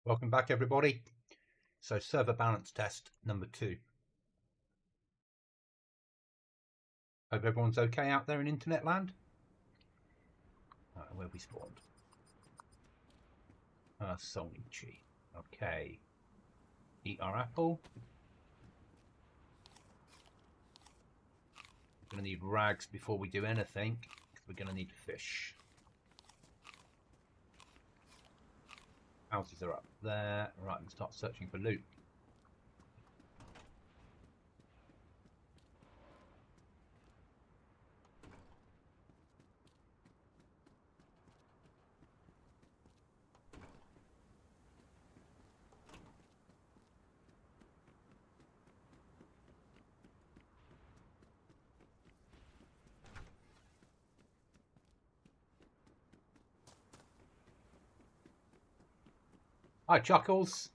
Welcome back, everybody. So server balance test number 2. Hope everyone's okay out there in internet land. Where we spawned? Sonichi. Okay. Eat our apple. We're going to need rags before we do anything, because we're going to need fish. Houses are up there. Right, we can start searching for loot. Hi, Chuckles.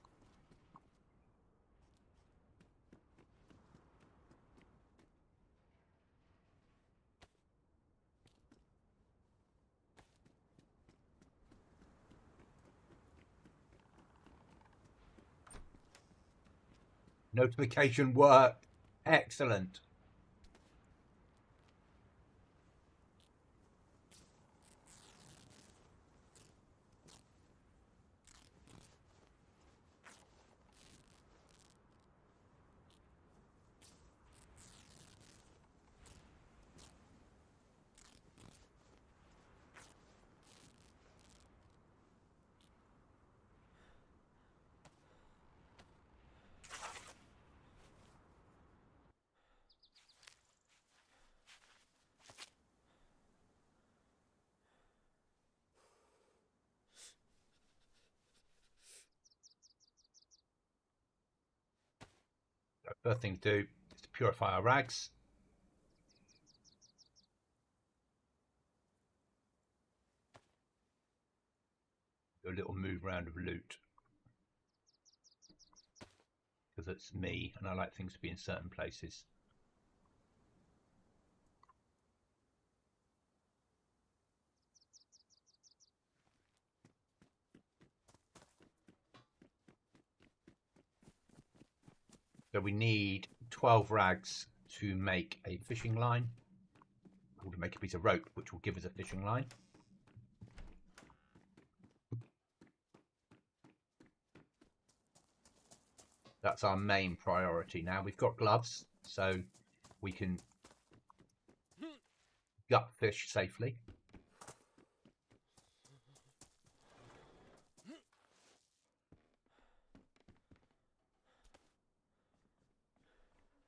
Notification worked. Excellent. First thing to do is to purify our rags. Do a little move round of loot, because it's me and I like things to be in certain places. So we need 12 rags to make a fishing line, or to make a piece of rope, which will give us a fishing line. That's our main priority now. We've got gloves, so we can gut fish safely.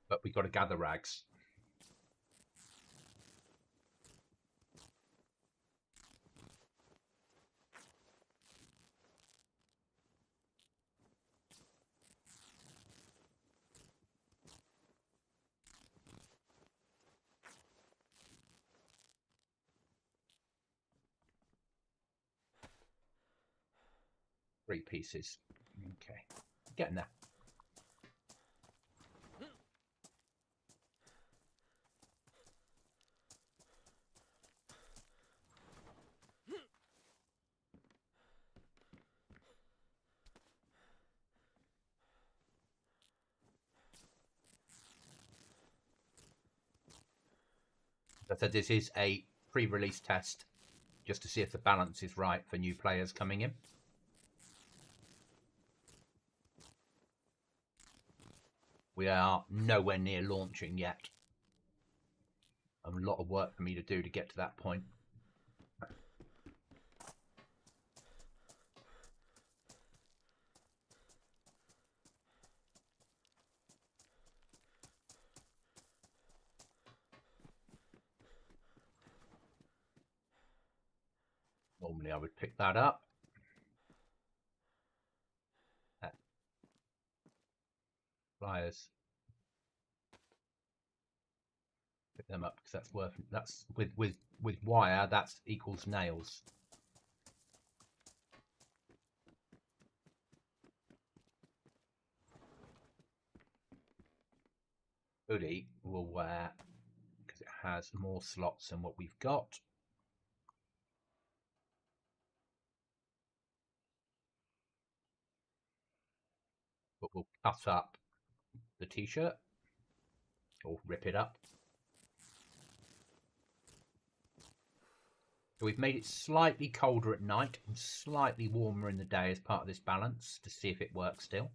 But we've got to gather rags. Three pieces. Okay, getting there. As I said, this is a pre-release test, just to see if the balance is right for new players coming in. We are nowhere near launching yet. A lot of work for me to do to get to that point. Normally I would pick that up. Pliers. Pick them up because that's worth. That's with wire. That's equals nails. Hoodie will wear because it has more slots than what we've got. cut up the t-shirt or rip it up. So we've made it slightly colder at night and slightly warmer in the day as part of this balance to see if it works still,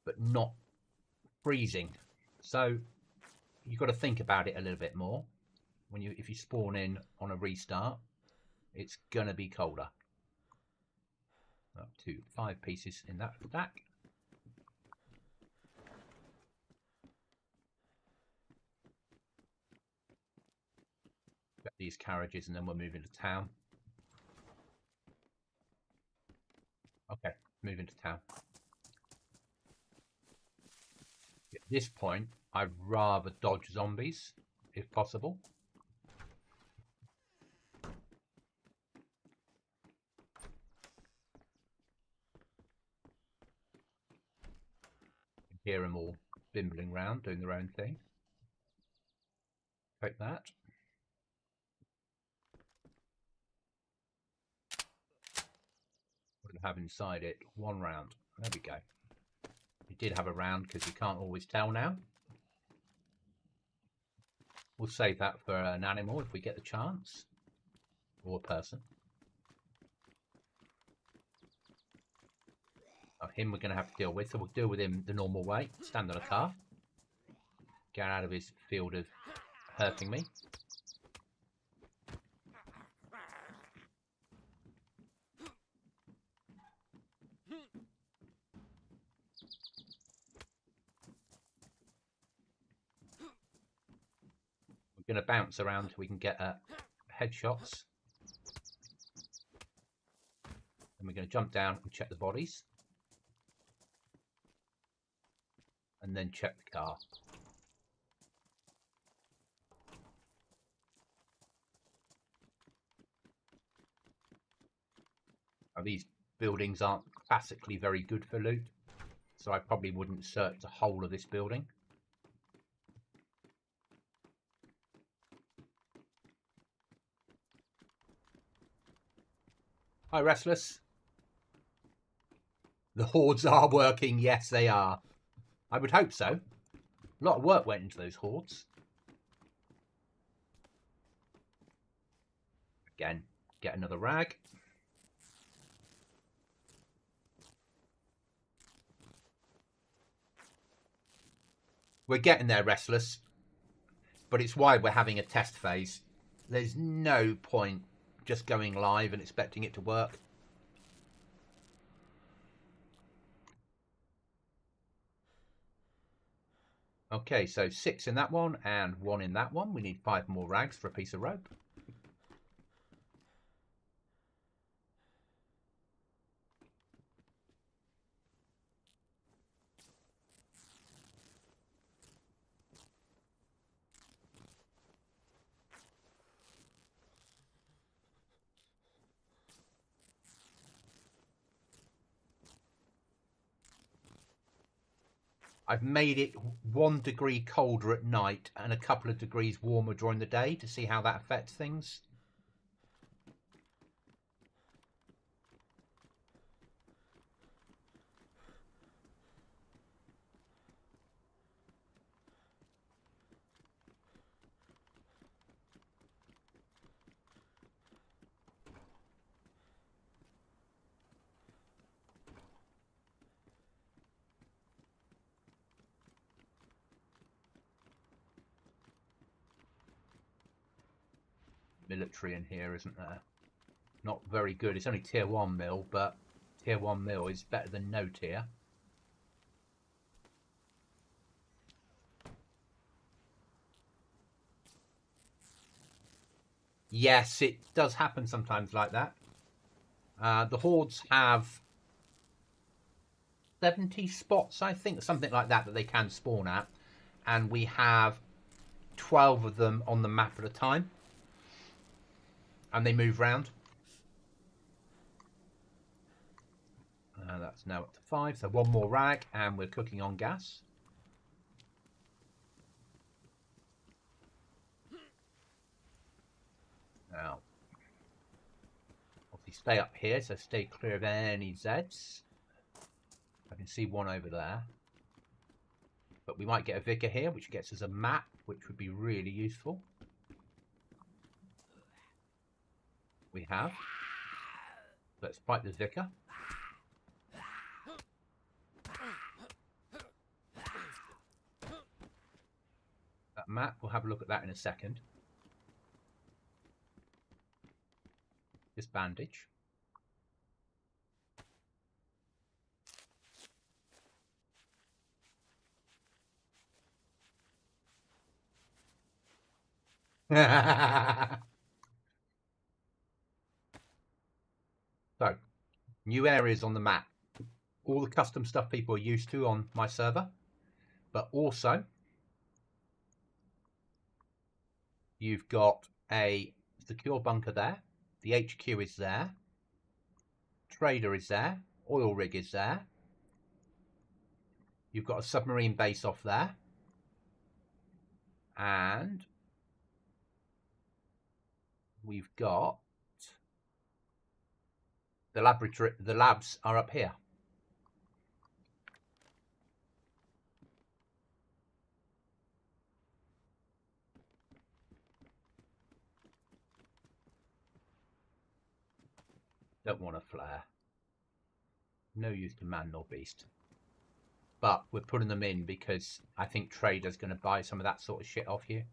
but not freezing. So you've got to think about it a little bit more. If you spawn in on a restart, it's gonna be colder. Up to 5 pieces in that stack. Get these carriages and then we'll move into town. Okay, move into town. At this point, I'd rather dodge zombies if possible. Hear them all bimbling around doing their own thing. Take that. What do we have inside it? 1 round. There we go. We did have a round because you can't always tell now. We'll save that for an animal if we get the chance. Or a person. Him we're going to have to deal with, so we'll deal with him the normal way. Stand on a car. Get out of his field of hurting me. We're going to bounce around so we can get headshots. And we're going to jump down and check the bodies. And then check the car. Now, these buildings aren't classically very good for loot, so I probably wouldn't search the whole of this building. Hi, Restless. The hordes are working. Yes, they are. I would hope so. A lot of work went into those hordes. Again, get another rag. We're getting there, Restless. But it's why we're having a test phase. There's no point just going live and expecting it to work. Okay, so 6 in that one and 1 in that one. We need 5 more rags for a piece of rope. I've made it 1 degree colder at night and a couple of degrees warmer during the day to see how that affects things. Military in here, isn't there? Not very good. It's only tier 1 mil, but tier 1 mil is better than no tier. Yes, it does happen sometimes like that. The hordes have 70 spots, I think, something like that they can spawn at. And we have 12 of them on the map at a time. And they move round. That's now up to 5. So 1 more rag and we're cooking on gas. Now, obviously stay up here, so stay clear of any Zeds. I can see one over there. But we might get a vicar here, which gets us a map, which would be really useful. We have. Let's fight the vicar. That map, we'll have a look at that in a second. This bandage. So, new areas on the map. All the custom stuff people are used to on my server. But also, you've got a secure bunker there. The HQ is there. Trader is there. Oil rig is there. You've got a submarine base off there. And we've got the laboratory. The labs are up here. Don't want a flare. No use to man nor beast. But we're putting them in because I think Trader's going to buy some of that sort of shit off you.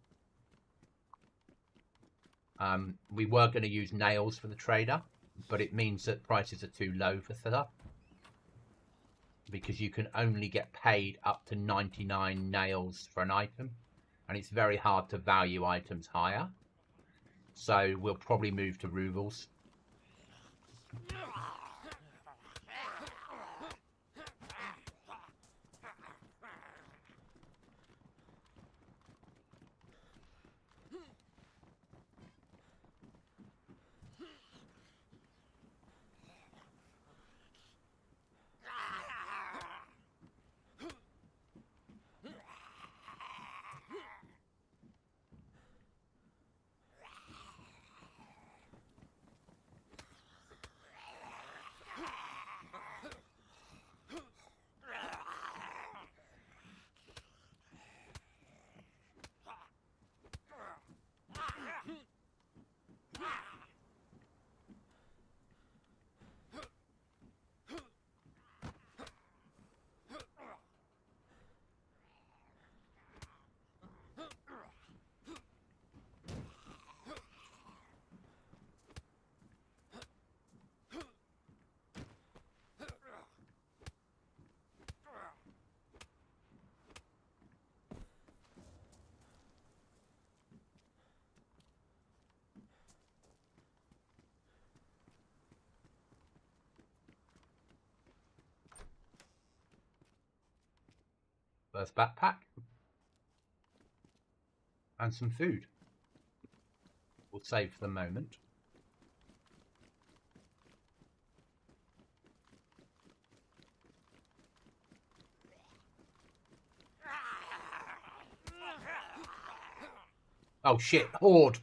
We were going to use nails for the Trader, but it means that prices are too low for stuff. Because you can only get paid up to 99 nails for an item. And it's very hard to value items higher. So we'll probably move to rubles. First backpack. And some food. We'll save for the moment. Oh shit, horde!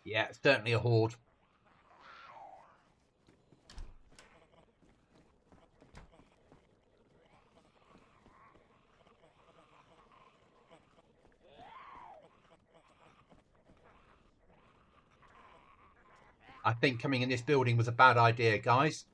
Yeah, it's certainly a horde. I think coming in this building was a bad idea, guys.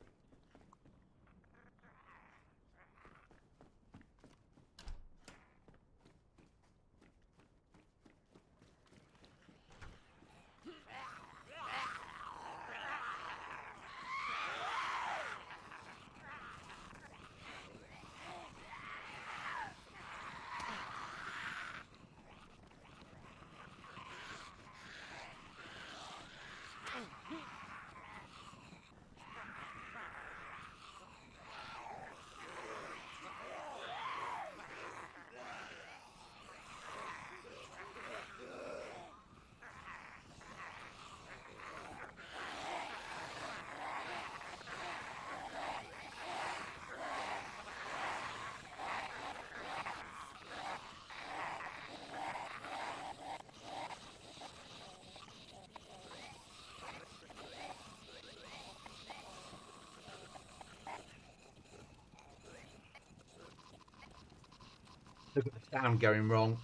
Down going wrong.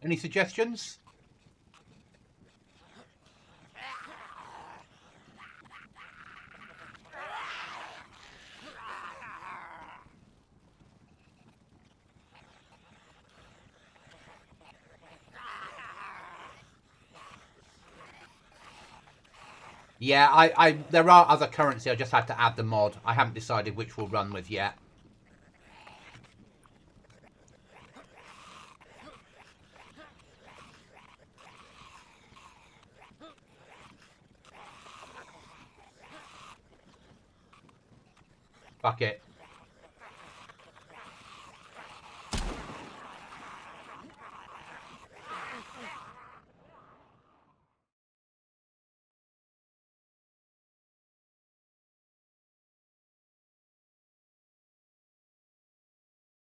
Any suggestions? Yeah, there are other currency. I just had to add the mod. I haven't decided which we'll run with yet. Fuck it.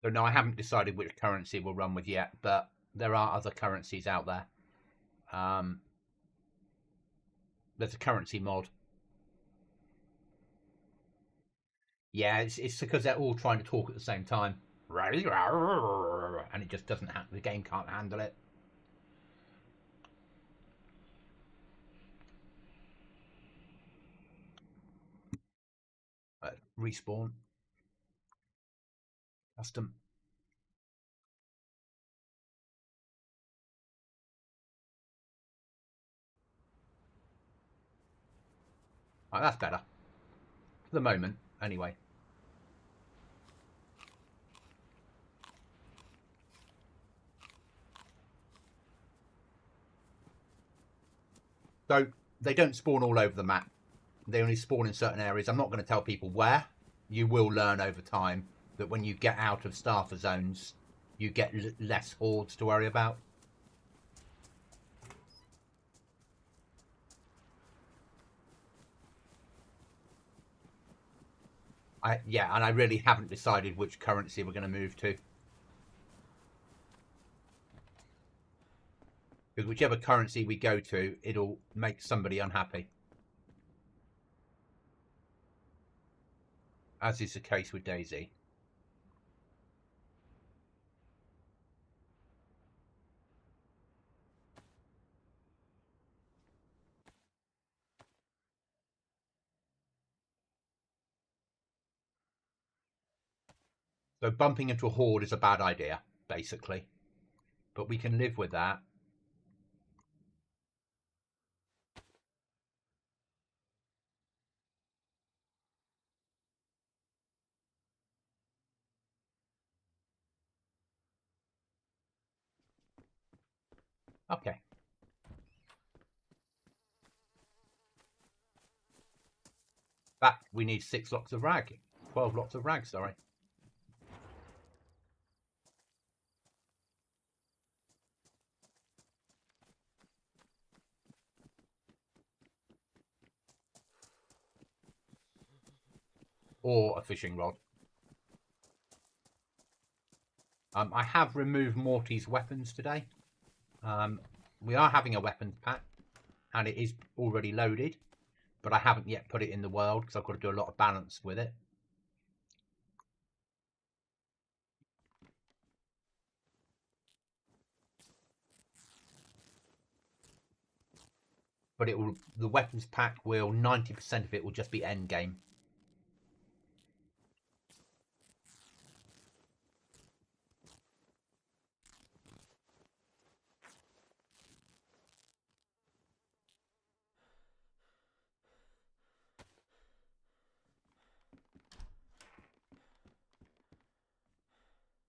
So no, I haven't decided which currency we'll run with yet, but there are other currencies out there. There's a currency mod. Yeah, it's because they're all trying to talk at the same time. And it just doesn't the game can't handle it. Respawn. Custom. Right, that's better. For the moment, anyway. So they don't spawn all over the map. They only spawn in certain areas. I'm not going to tell people where. You will learn over time that when you get out of starter zones, you get less hordes to worry about. Yeah, and I really haven't decided which currency we're going to move to. Because whichever currency we go to, it'll make somebody unhappy. As is the case with DayZ. So bumping into a horde is a bad idea, basically. But we can live with that. Okay. That we need 6 lots of rag. 12 lots of rag, sorry. Or a fishing rod. I have removed Morty's weapons today. We are having a weapons pack, and it is already loaded, but I haven't yet put it in the world because I've got to do a lot of balance with it. But it will. The weapons pack will 90% of it will just be end game.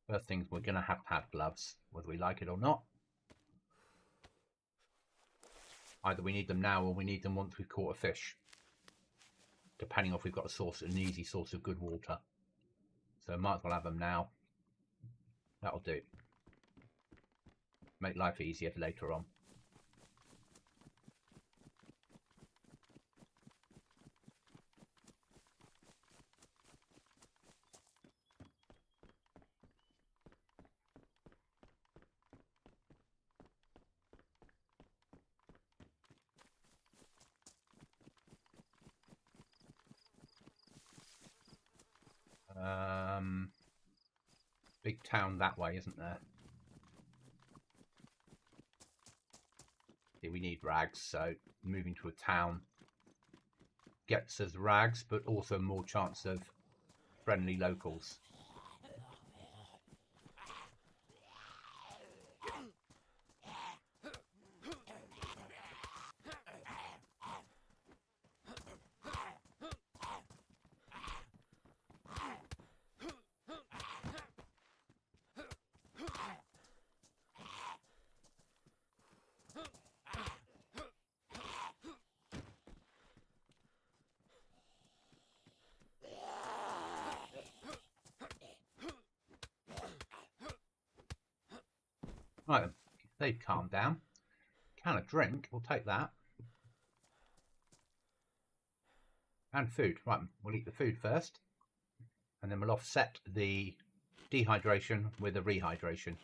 First things, we're going to have gloves, whether we like it or not. Either we need them now or we need them once we've caught a fish. Depending on if we've got an easy source of good water. So might as well have them now. That'll do. Make life easier for later on. Big town that way, isn't there? Yeah, we need rags, so moving to a town gets us rags, but also more chance of friendly locals. Right then, they've calmed down. Can of drink, we'll take that. And food. Right, we'll eat the food first. And then we'll offset the dehydration with a rehydration.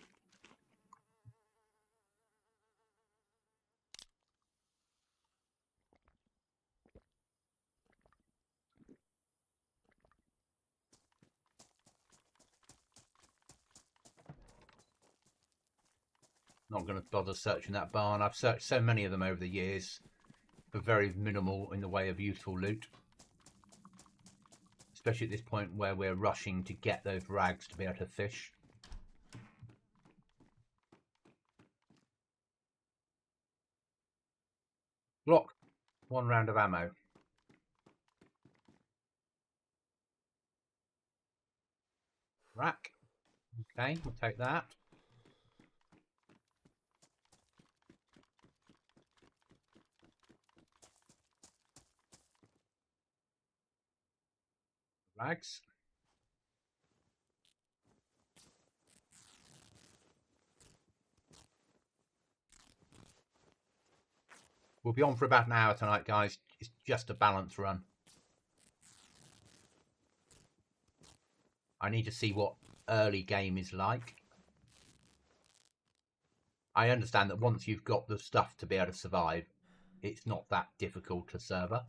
Not going to bother searching that barn. I've searched so many of them over the years for very minimal in the way of useful loot. Especially at this point where we're rushing to get those rags to be able to fish. Glock, 1 round of ammo. Rack. Okay, we'll take that. Rags. We'll be on for about an hour tonight, guys. It's just a balance run. I need to see what early game is like. I understand that once you've got the stuff to be able to survive, it's not that difficult to server.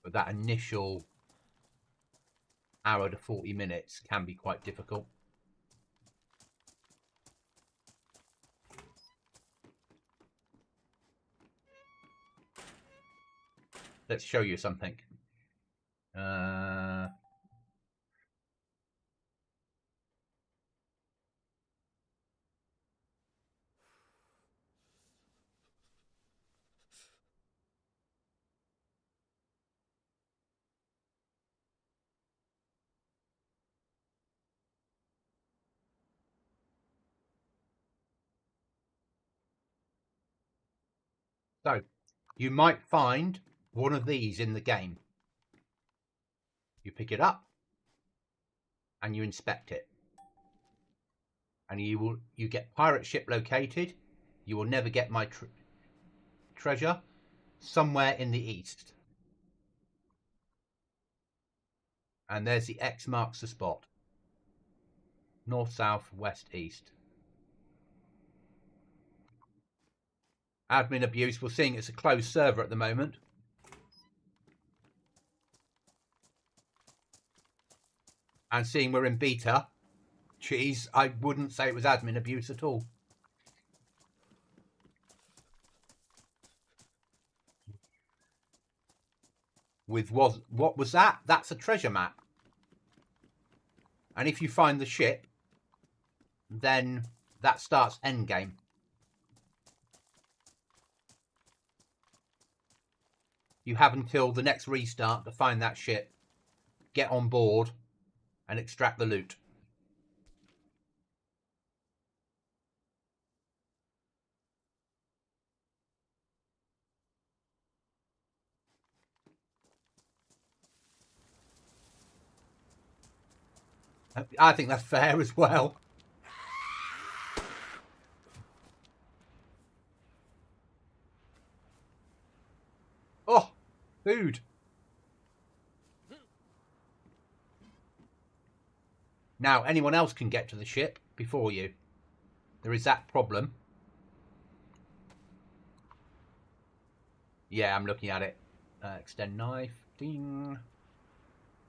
But that initial hour to 40 minutes can be quite difficult. Let's show you something. So, you might find one of these in the game. You pick it up and you inspect it. And you get pirate ship located. You will never get my treasure. Somewhere in the east. And there's the X marks the spot. North, south, west, east. Admin abuse. We're seeing it's a closed server at the moment. And seeing we're in beta, geez, I wouldn't say it was admin abuse at all. With what was that? That's a treasure map. And if you find the ship, then that starts endgame. You have until the next restart to find that ship, get on board, and extract the loot. I think that's fair as well. Oh, food. Now, anyone else can get to the ship before you. There is that problem. Yeah, I'm looking at it. Extend knife. Ding.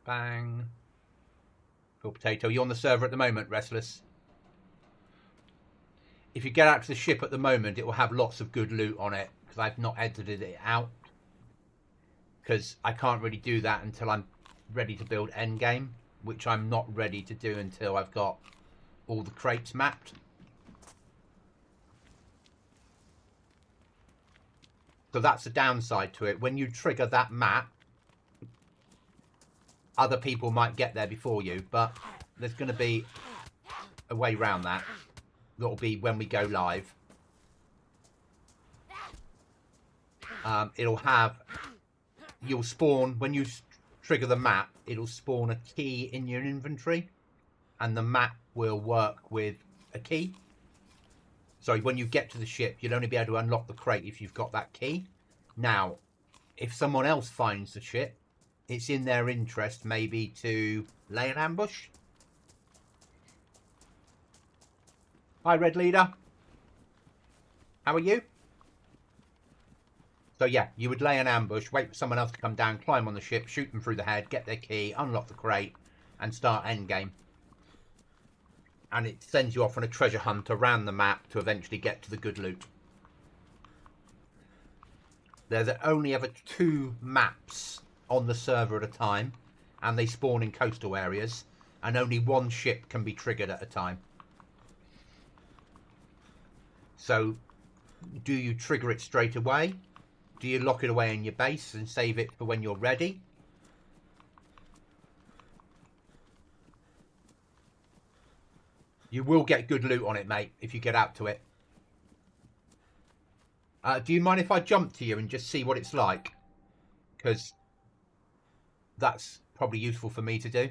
Bang. Cool potato. You're on the server at the moment, Restless. If you get out to the ship at the moment, it will have lots of good loot on it, because I've not edited it out. Because I can't really do that until I'm ready to build endgame, which I'm not ready to do until I've got all the crates mapped. So that's the downside to it. When you trigger that map, other people might get there before you, but there's going to be a way around that. That'll be when we go live. It'll have... You'll spawn... When you trigger the map, it'll spawn a key in your inventory. And the map will work with a key. Sorry, when you get to the ship, you'll only be able to unlock the crate if you've got that key. Now, if someone else finds the ship, it's in their interest maybe to lay an ambush. Hi, Red Leader. How are you? So yeah, you would lay an ambush, wait for someone else to come down, climb on the ship, shoot them through the head, get their key, unlock the crate, and start endgame. And it sends you off on a treasure hunt around the map to eventually get to the good loot. There's only ever 2 maps on the server at a time, and they spawn in coastal areas, and only 1 ship can be triggered at a time. So, do you trigger it straight away? Do you lock it away in your base and save it for when you're ready? You will get good loot on it, mate, if you get out to it. Do you mind if I jump to you and just see what it's like? Because that's probably useful for me to do.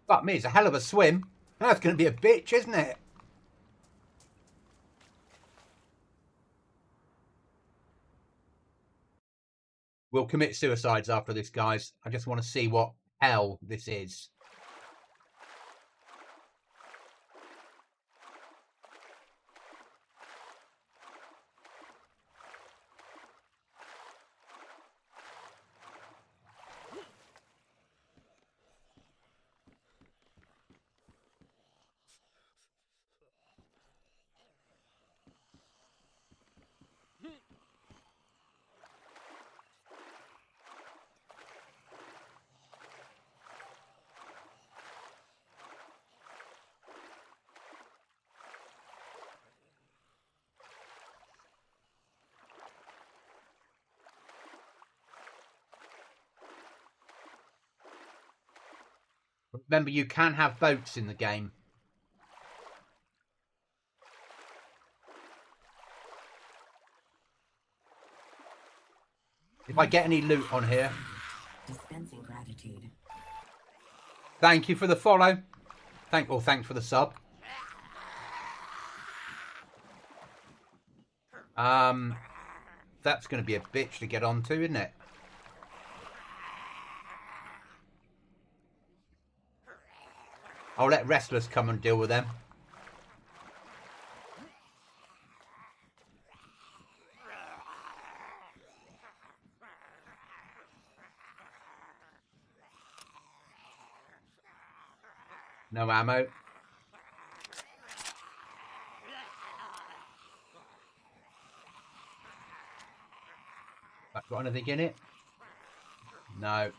Fuck me, it's a hell of a swim. That's going to be a bitch, isn't it? We'll commit suicides after this, guys. I just want to see what hell this is. Remember, you can have boats in the game. If I get any loot on here... Dispensing gratitude. Thank you for the follow. Thanks for the sub. That's going to be a bitch to get onto, isn't it? I'll let Restless come and deal with them. No ammo. That got anything in it? No.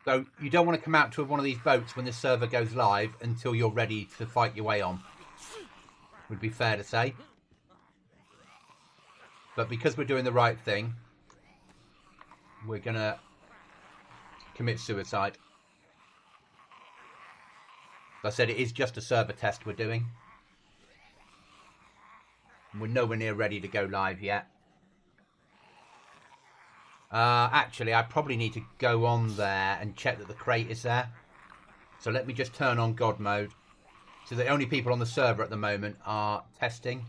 So you don't want to come out to one of these boats when the server goes live until you're ready to fight your way on. Would be fair to say. But because we're doing the right thing, we're going to commit suicide. As I said, it is just a server test we're doing. We're nowhere near ready to go live yet. Actually, I probably need to go on there and check that the crate is there. So let me just turn on God mode. So the only people on the server at the moment are testing.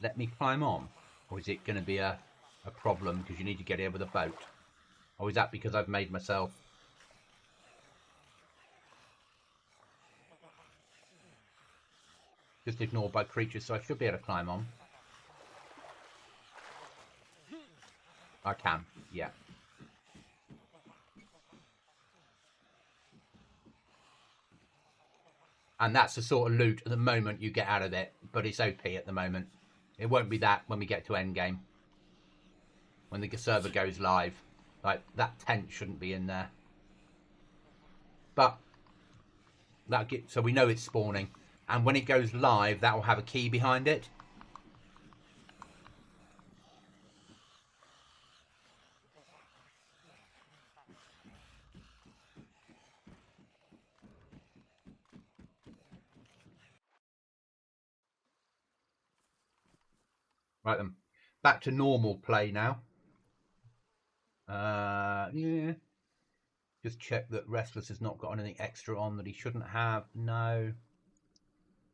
Let me climb on, or is it going to be a problem because you need to get here with a boat? Or is that because I've made myself just ignored by creatures, so I should be able to climb on? I can, yeah. And that's the sort of loot at the moment you get out of it, but it's OP at the moment. It won't be that when we get to endgame. When the server goes live. Like, that tent shouldn't be in there. But, so we know it's spawning. And when it goes live, that will have a key behind it. Right then. Back to normal play now. Yeah. Just check that Restless has not got anything extra on that he shouldn't have. No.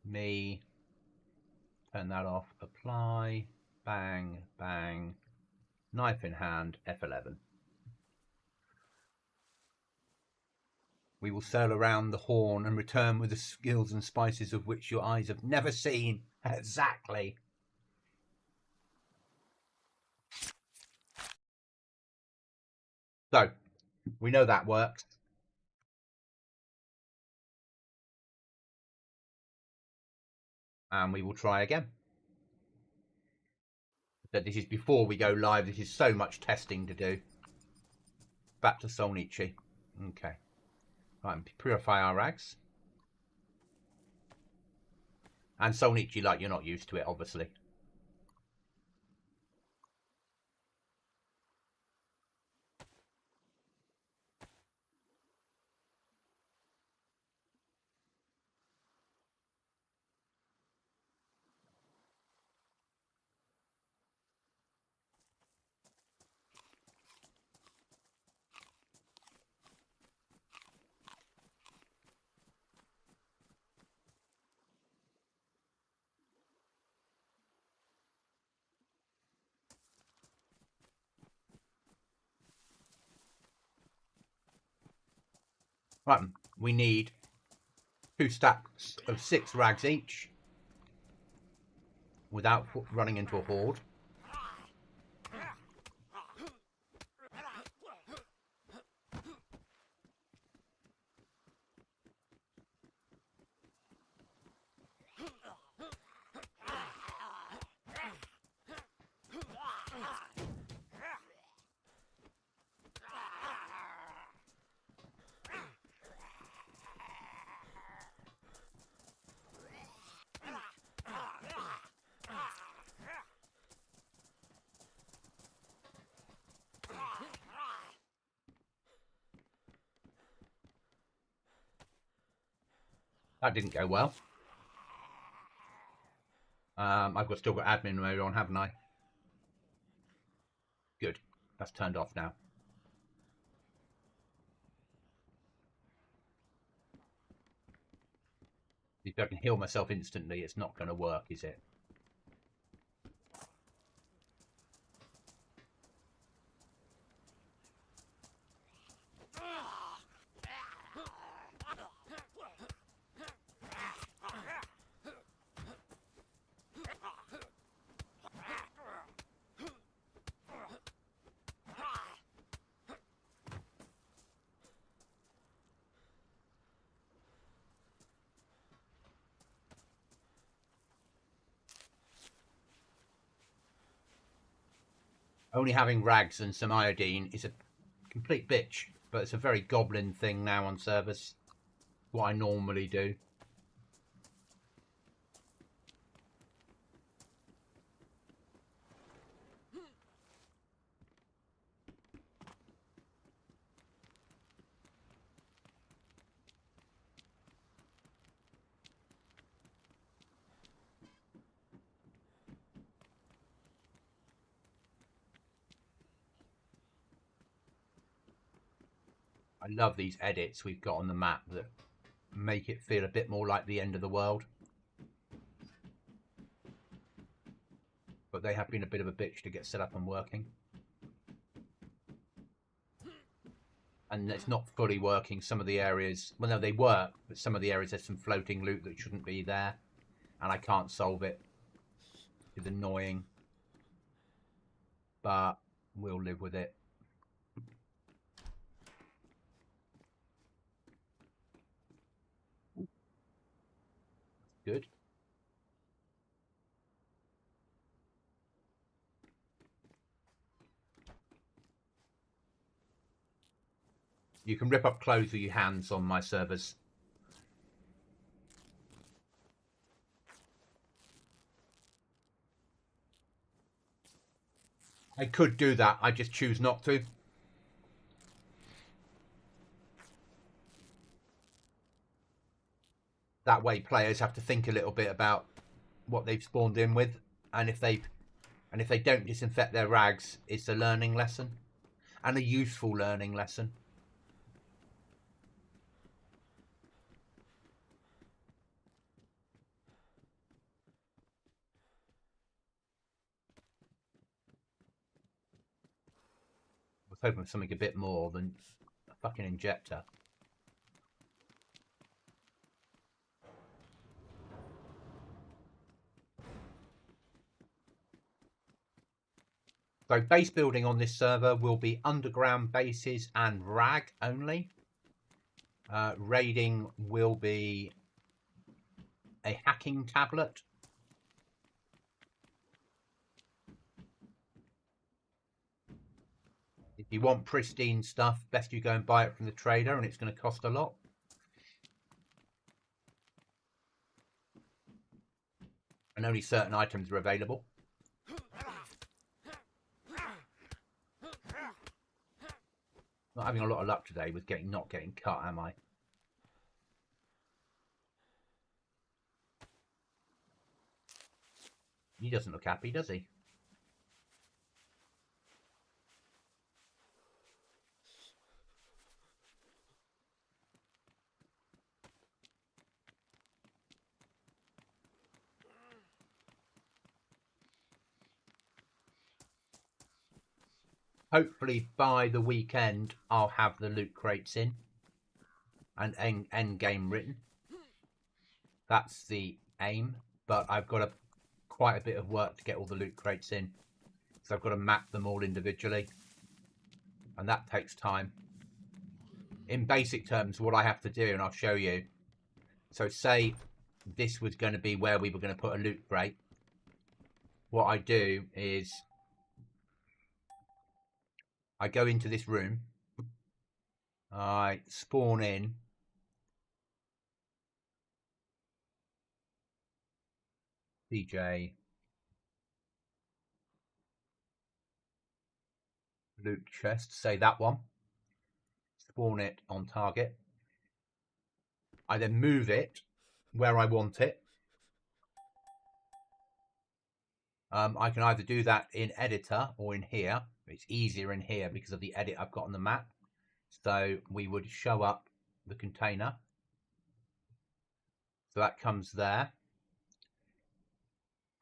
Me. Turn that off. Apply. Bang. Bang. Knife in hand. F11. We will sail around the Horn and return with the skills and spices of which your eyes have never seen. Exactly. So, we know that works. And we will try again. But this is before we go live. This is so much testing to do. Back to Solnichi. Okay. Right, purify our rags. And Solnichi, like, you're not used to it, obviously. Right, we need 2 stacks of 6 rags each without running into a horde. That didn't go well. I've still got admin mode on, haven't I? Good. That's turned off now. If I can heal myself instantly, it's not going to work, is it? Only having rags and some iodine is a complete bitch, but it's a very goblin thing now on servers. What I normally do. I love these edits we've got on the map that make it feel a bit more like the end of the world. But they have been a bit of a bitch to get set up and working. And it's not fully working. Some of the areas, well, no, they work, but some of the areas there's some floating loot that shouldn't be there. And I can't solve it. It's annoying. But we'll live with it. Good. You can rip up clothes with your hands on my servers. I could do that, I just choose not to. That way players have to think a little bit about what they've spawned in with, and if they don't disinfect their rags, it's a learning lesson. And a useful learning lesson. I was hoping for something a bit more than a fucking injector. So base building on this server will be underground bases and rag only. Raiding will be a hacking tablet. If you want pristine stuff, best you go and buy it from the trader, and it's going to cost a lot. And only certain items are available. Not having a lot of luck today with not getting cut, am I? He doesn't look happy, does he? Hopefully by the weekend I'll have the loot crates in and end game written. That's the aim, but I've got quite a bit of work to get all the loot crates in, so I've got to map them all individually, and that takes time. In basic terms, what I have to do, and I'll show you. So say this was going to be where we were going to put a loot crate. What I do is I go into this room, I spawn in, DJ loot chest, say that one, spawn it on target. I then move it where I want it. I can either do that in editor or in here. It's easier in here because of the edit I've got on the map. So we would show up the container. So that comes there.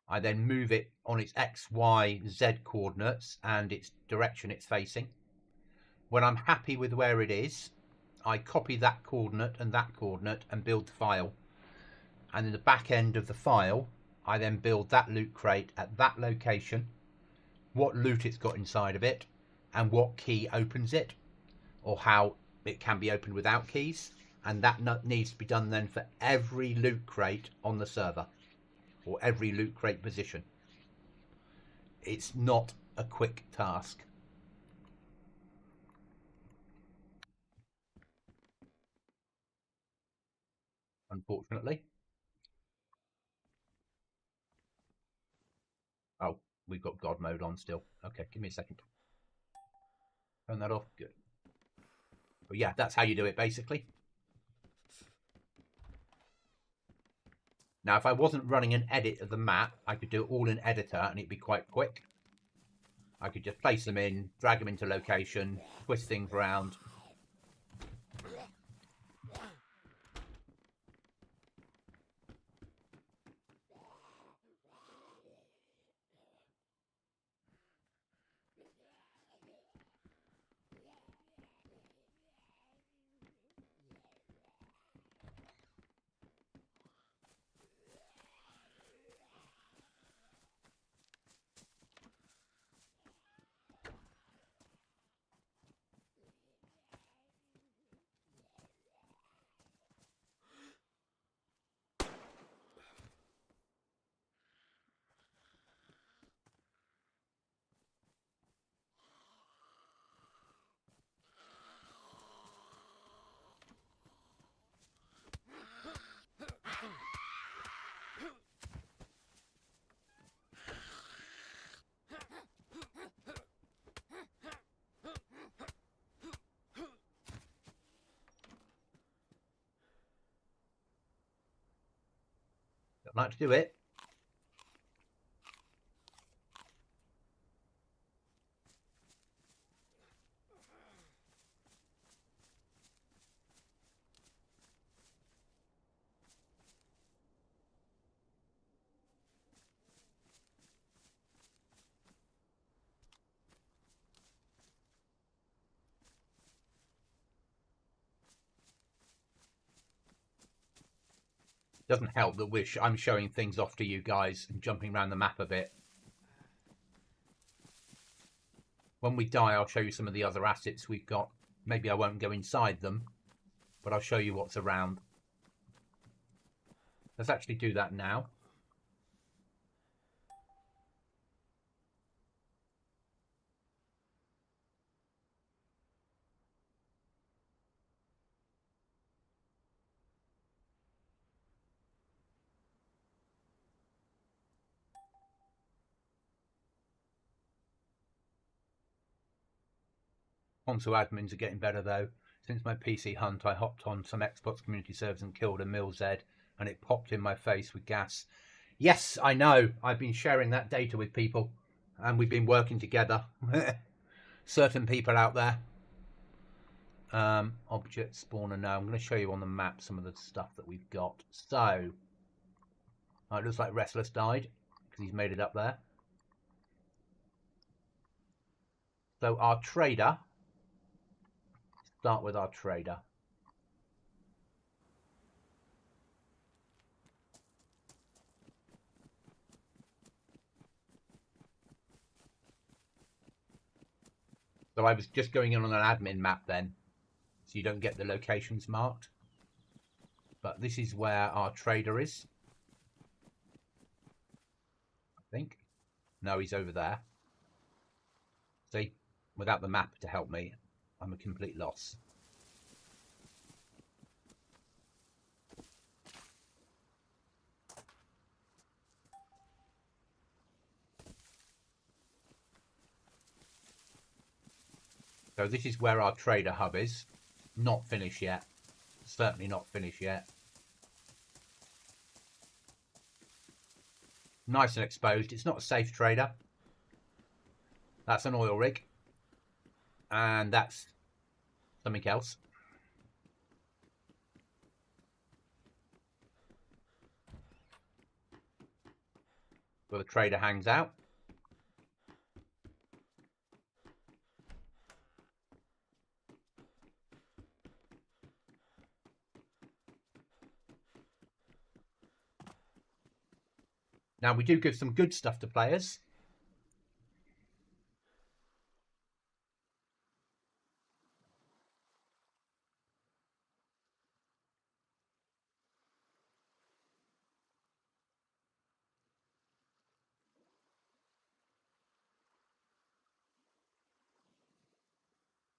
I then move it on its X, Y, Z coordinates and its direction it's facing. When I'm happy with where it is, I copy that coordinate and build the file. And in the back end of the file, I then build that loot crate at that location, what loot it's got inside of it, and what key opens it, or how it can be opened without keys. And that needs to be done then for every loot crate on the server, or every loot crate position. It's not a quick task. Unfortunately. Oh, we've got God mode on still. Okay, give me a second. Turn that off. Good. But yeah, that's how you do it, basically. Now, if I wasn't running an edit of the map, I could do it all in editor and it'd be quite quick. I could just place them in, drag them into location, twist things around. Don't like to do it. Doesn't help that I'm showing things off to you guys and jumping around the map a bit. When we die, I'll show you some of the other assets we've got. Maybe I won't go inside them, but I'll show you what's around. Let's actually do that now. Console admins are getting better though. Since my PC hunt, I hopped on some Xbox community servers and killed a MilZ, and it popped in my face with gas. Yes, I know. I've been sharing that data with people, and we've been working together. Certain people out there. Object spawner now. I'm going to show you on the map some of the stuff that we've got. So, it looks like Restless died because he's made it up there. So our trader. Start with our trader. So I was just going in on an admin map then, so you don't get the locations marked. But this is where our trader is. I think. No, he's over there. See, without the map to help me, I'm a complete loss. So this is where our trader hub is. Not finished yet. Certainly not finished yet. Nice and exposed. It's not a safe trader. That's an oil rig. And that's something else. Where the trader hangs out. Now we do give some good stuff to players.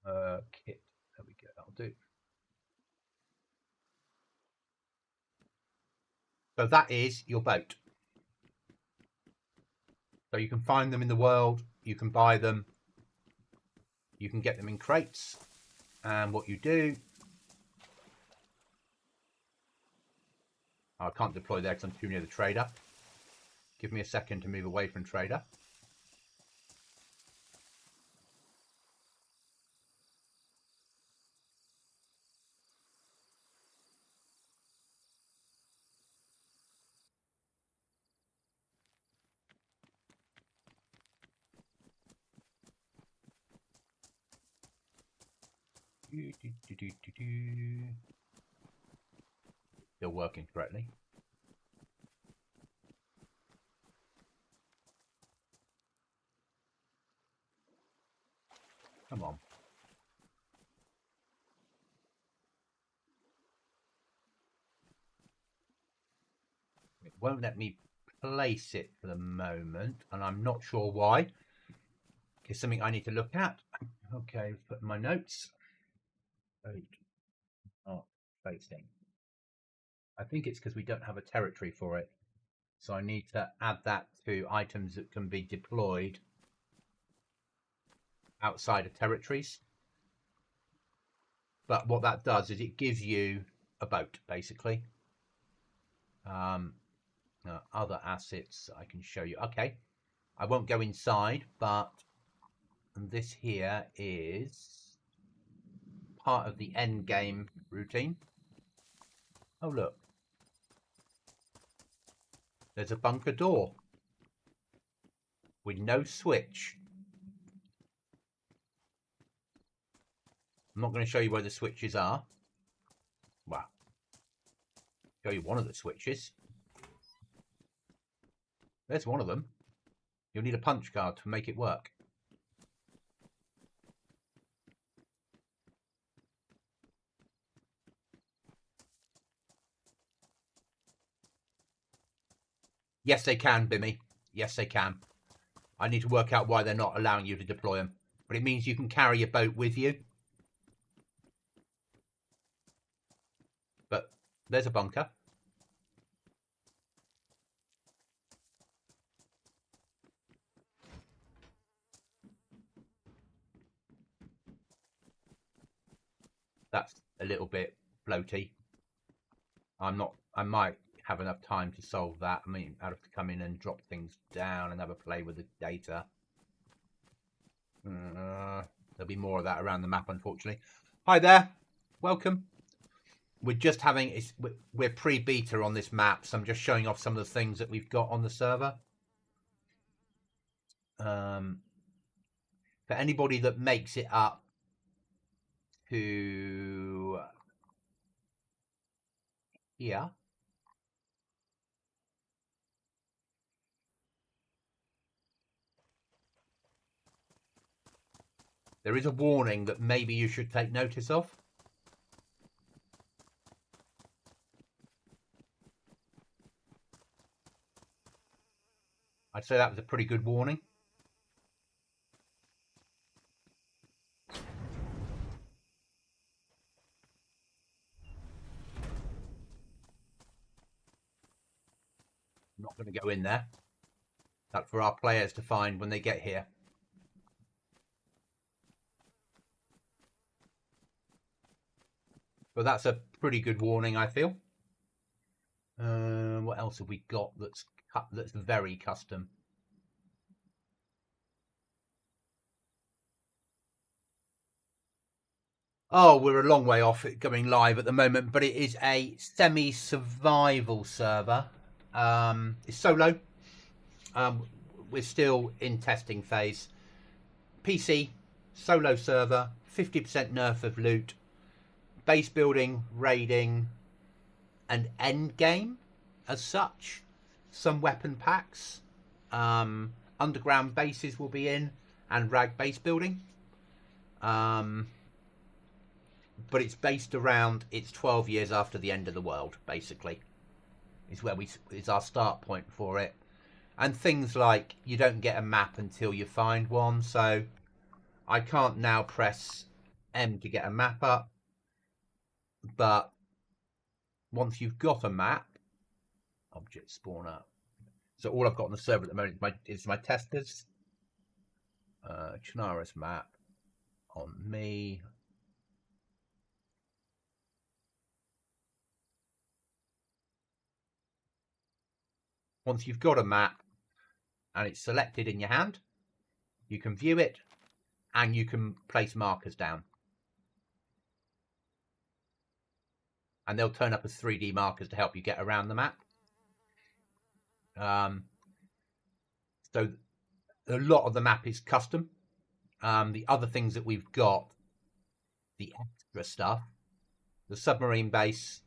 Kit. There we go. That'll do. So that is your boat. So you can find them in the world. You can buy them. You can get them in crates. And what you do... I can't deploy there because I'm too near the trader. Give me a second to move away from trader. Still working correctly. Come on. It won't let me place it for the moment, and I'm not sure why. It's something I need to look at. Okay, put in my notes. Not placing. I think it's because we don't have a territory for it. So I need to add that to items that can be deployed outside of territories. But what that does is it gives you a boat, basically. Other assets I can show you. Okay, I won't go inside, but this here is part of the end game routine. Oh, look. There's a bunker door with no switch. I'm not going to show you where the switches are. Well, show you one of the switches. There's one of them. You'll need a punch card to make it work. Yes, they can, Bimmy. Yes, they can. I need to work out why they're not allowing you to deploy them. But it means you can carry your boat with you. But there's a bunker. That's a little bit floaty. I might have enough time to solve that. I mean, I'd have to come in and drop things down and have a play with the data. There'll be more of that around the map, unfortunately. Hi there. Welcome. We're just having... We're pre-beta on this map, so I'm just showing off some of the things that we've got on the server. For anybody that makes it up to here, there is a warning that maybe you should take notice of. I'd say that was a pretty good warning. I'm not going to go in there. That's for our players to find when they get here. But that's a pretty good warning, I feel. What else have we got that's very custom? Oh, we're a long way off it going live at the moment, but it is a semi-survival server. It's solo. We're still in testing phase. PC, solo server, 50% nerf of loot, base building, raiding, and end game as such. Some weapon packs. Underground bases will be in, and rag base building. But it's based around, it's 12 years after the end of the world, basically. Is our start point for it. And things like you don't get a map until you find one, so I can't now press M to get a map up. But once you've got a map, object spawner. So all I've got on the server at the moment is my testers. Chernarus map on me. Once you've got a map and it's selected in your hand, you can view it and you can place markers down. And they'll turn up as 3D markers to help you get around the map. So a lot of the map is custom. The other things that we've got, the extra stuff, the submarine base,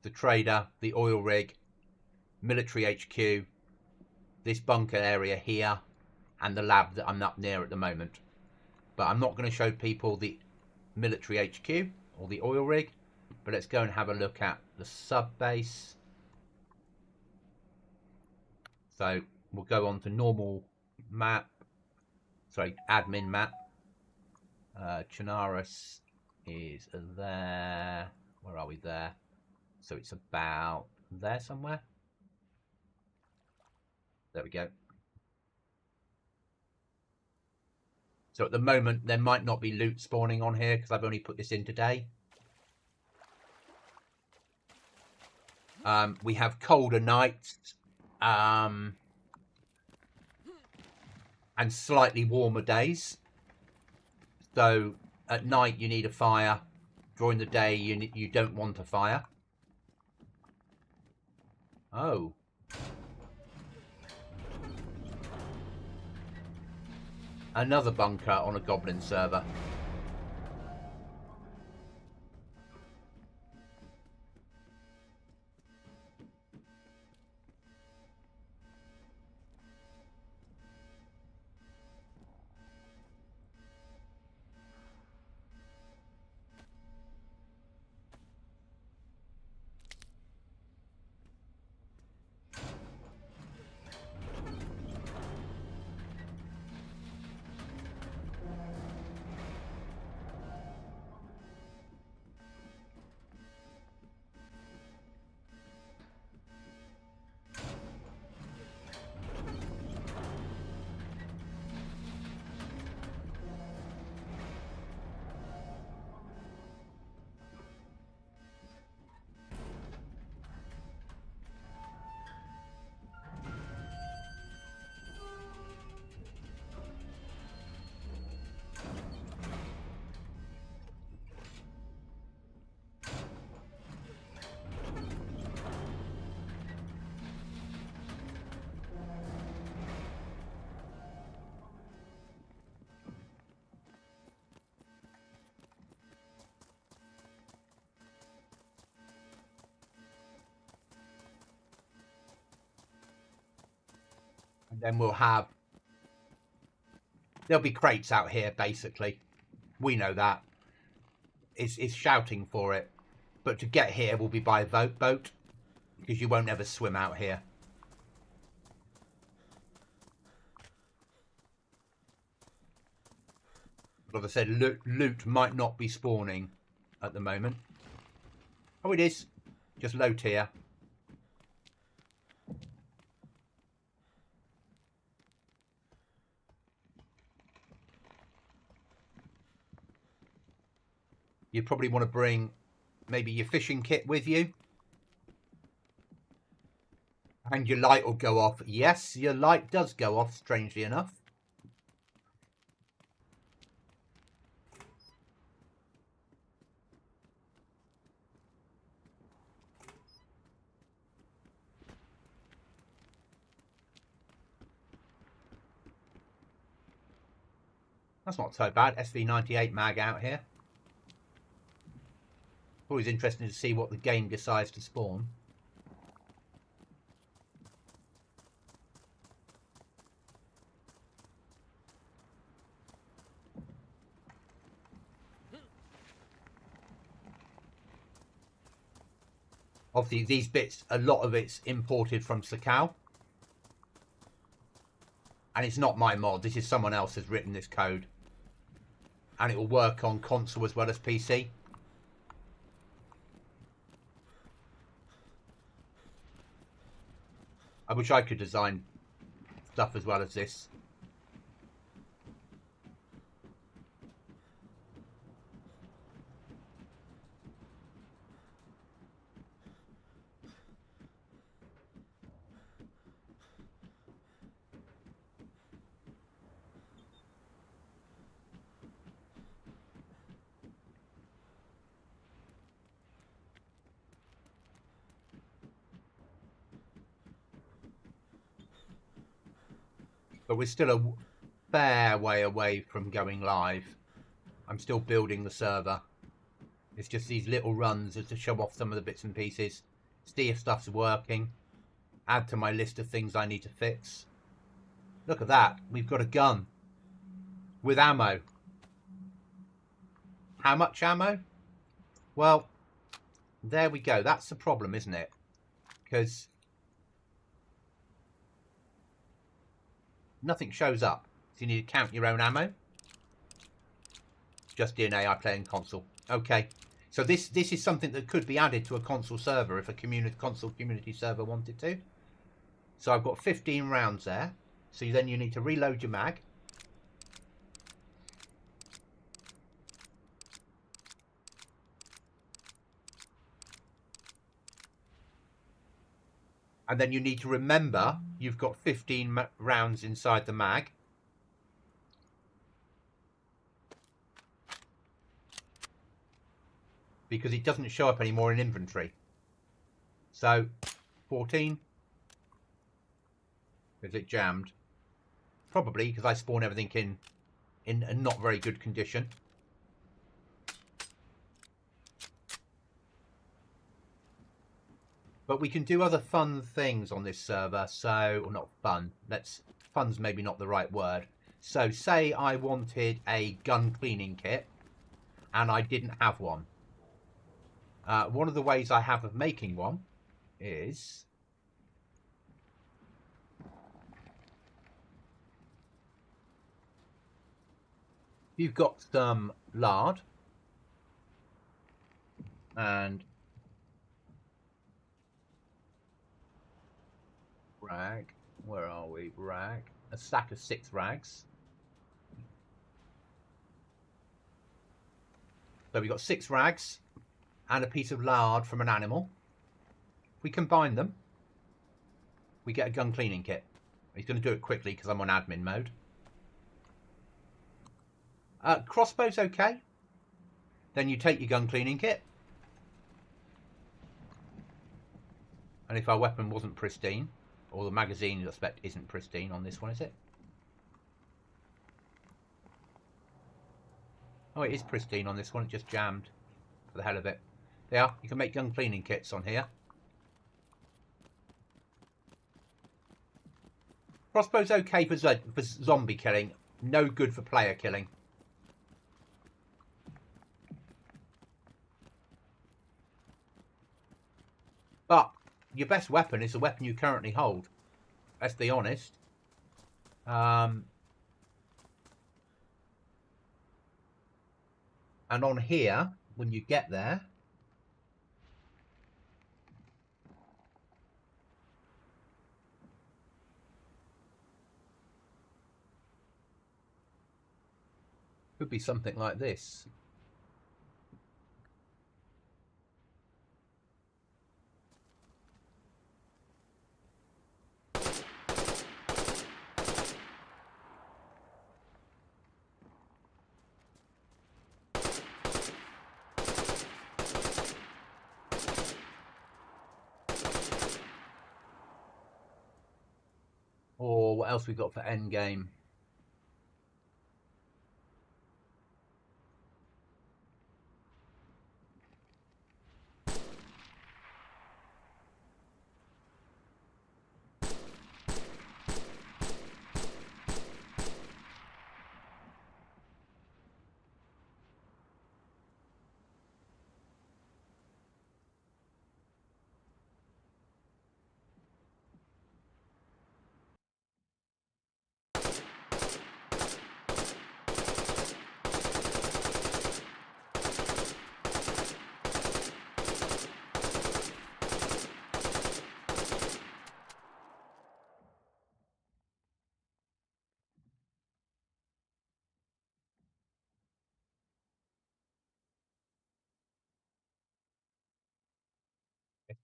the trader, the oil rig, military HQ, this bunker area here, and the lab that I'm up near at the moment. But I'm not going to show people the military HQ or the oil rig, but let's go and have a look at the sub base. So we'll go on to normal map, sorry, admin map. Chernarus is there. Where are we there? So it's about there somewhere. There we go. So at the moment, there might not be loot spawning on here because I've only put this in today. We have colder nights and slightly warmer days. So at night you need a fire. During the day you don't want a fire. Oh. Another bunker on a Goblin server. And then there'll be crates out here, basically. We know that. It's shouting for it. But to get here will be by boat, because you won't ever swim out here. Like I said, loot might not be spawning at the moment. Oh, it is. Just low tier. You probably want to bring maybe your fishing kit with you. And your light will go off. Yes, your light does go off, strangely enough. That's not so bad. SV98 mag out here. Always interesting to see what the game decides to spawn. Obviously, these bits, a lot of it's imported from Sakal. And it's not my mod. This is someone else has written this code. and it will work on console as well as PC. I wish I could design stuff as well as this. But we're still a fair way away from going live. I'm still building the server. It's just these little runs just to show off some of the bits and pieces, see if stuff's working, add to my list of things I need to fix. Look at that. We've got a gun with ammo. How much ammo? Well, there we go. That's the problem, isn't it? Because nothing shows up. So you need to count your own ammo. Just DNA, I play in console. Okay. So this is something that could be added to a console server if a console community server wanted to. So I've got 15 rounds there. So then you need to reload your mag. And then you need to remember you've got 15 rounds inside the mag. Because it doesn't show up anymore in inventory. So, 14. Is it jammed? Probably, because I spawn everything in a not very good condition. But we can do other fun things on this server. So, or not fun. Fun's maybe not the right word. So, say I wanted a gun cleaning kit and I didn't have one. One of the ways I have of making one is you've got some lard and rag. Where are we? Rag. A stack of 6 rags. So we've got 6 rags and a piece of lard from an animal. If we combine them, we get a gun cleaning kit. He's going to do it quickly because I'm on admin mode. Crossbow's okay. Then you take your gun cleaning kit. And if our weapon wasn't pristine, or the magazine, I suspect, isn't pristine on this one, is it? Oh, it is pristine on this one. It just jammed for the hell of it. There, you can make gun cleaning kits on here. Crossbow's okay for zombie killing. No good for player killing. But your best weapon is the weapon you currently hold. Let's be honest. And on here, when you get there, could be something like this. Or what else we got for endgame?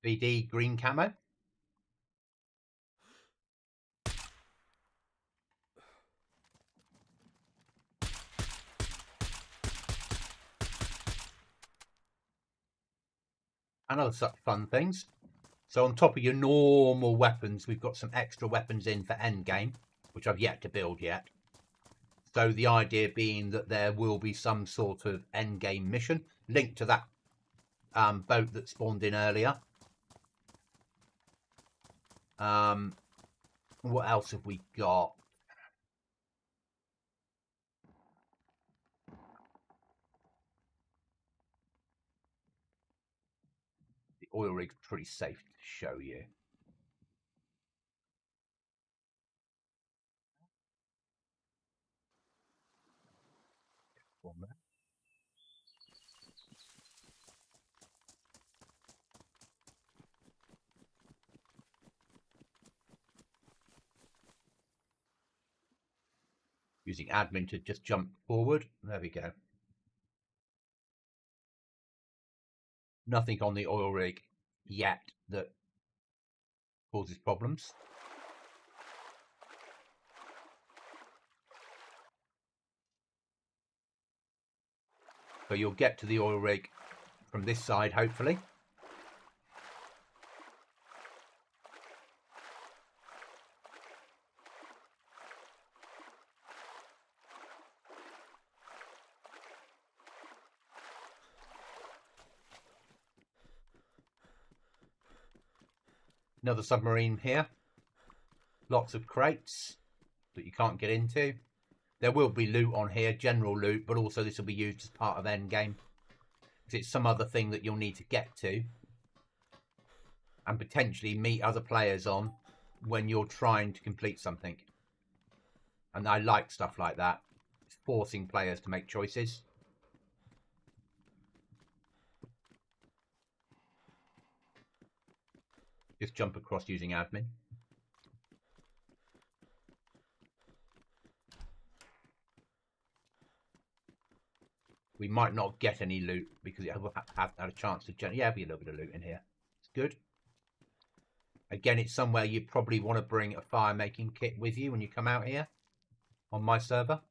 BD green camo. And other such fun things. So on top of your normal weapons, we've got some extra weapons in for endgame, which I've yet to build yet. So the idea being that there will be some sort of endgame mission linked to that boat that spawned in earlier. What else have we got? The oil rig's pretty safe to show you. Using admin to just jump forward. There we go. Nothing on the oil rig yet that causes problems. So you'll get to the oil rig from this side, hopefully. Another submarine here. Lots of crates that you can't get into. There will be loot on here, general loot, but also this will be used as part of endgame. Because it's some other thing that you'll need to get to. And potentially meet other players on when you're trying to complete something. And I like stuff like that. It's forcing players to make choices. Just jump across using admin. We might not get any loot because it hasn't had a chance to generate. Yeah, be a little bit of loot in here. It's good. Again, it's somewhere you probably want to bring a fire making kit with you when you come out here on my server.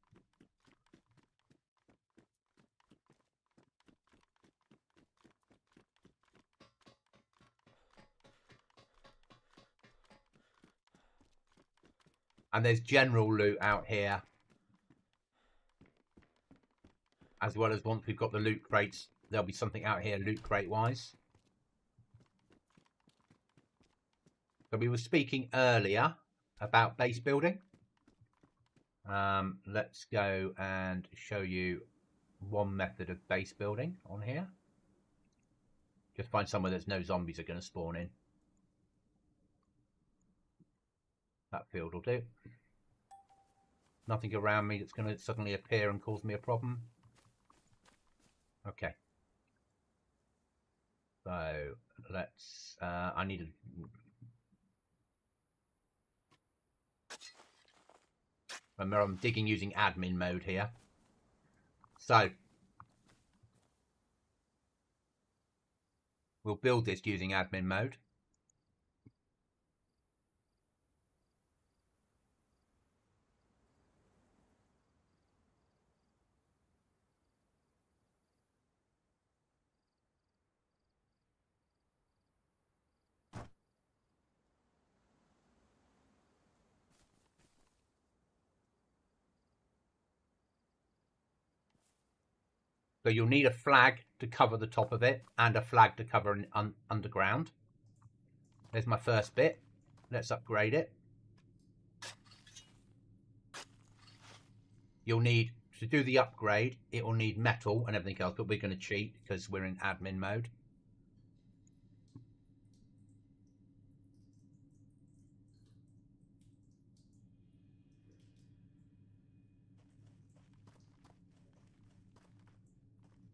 And there's general loot out here. As well as once we've got the loot crates, there'll be something out here loot crate wise. So we were speaking earlier about base building. Let's go and show you one method of base building on here. Just find somewhere there's no zombies are going to spawn in. That field will do. Nothing around me that's going to suddenly appear and cause me a problem. Okay. So let's, I need to, remember I'm digging using admin mode here. So we'll build this using admin mode. So you'll need a flag to cover the top of it and a flag to cover an underground. There's my first bit. Let's upgrade it. You'll need, to do the upgrade, it will need metal and everything else, but we're going to cheat because we're in admin mode.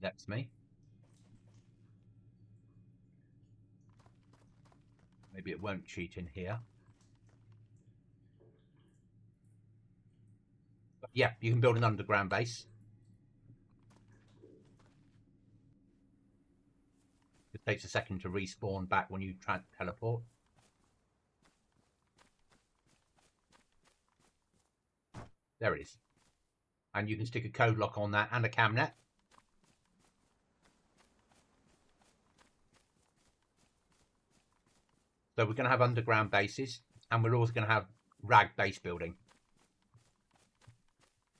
That's me. Maybe it won't cheat in here. But yeah, you can build an underground base. Takes a second to respawn back when you teleport. There it is. And you can stick a code lock on that and a camnet. So we're going to have underground bases, and we're also going to have rag base building.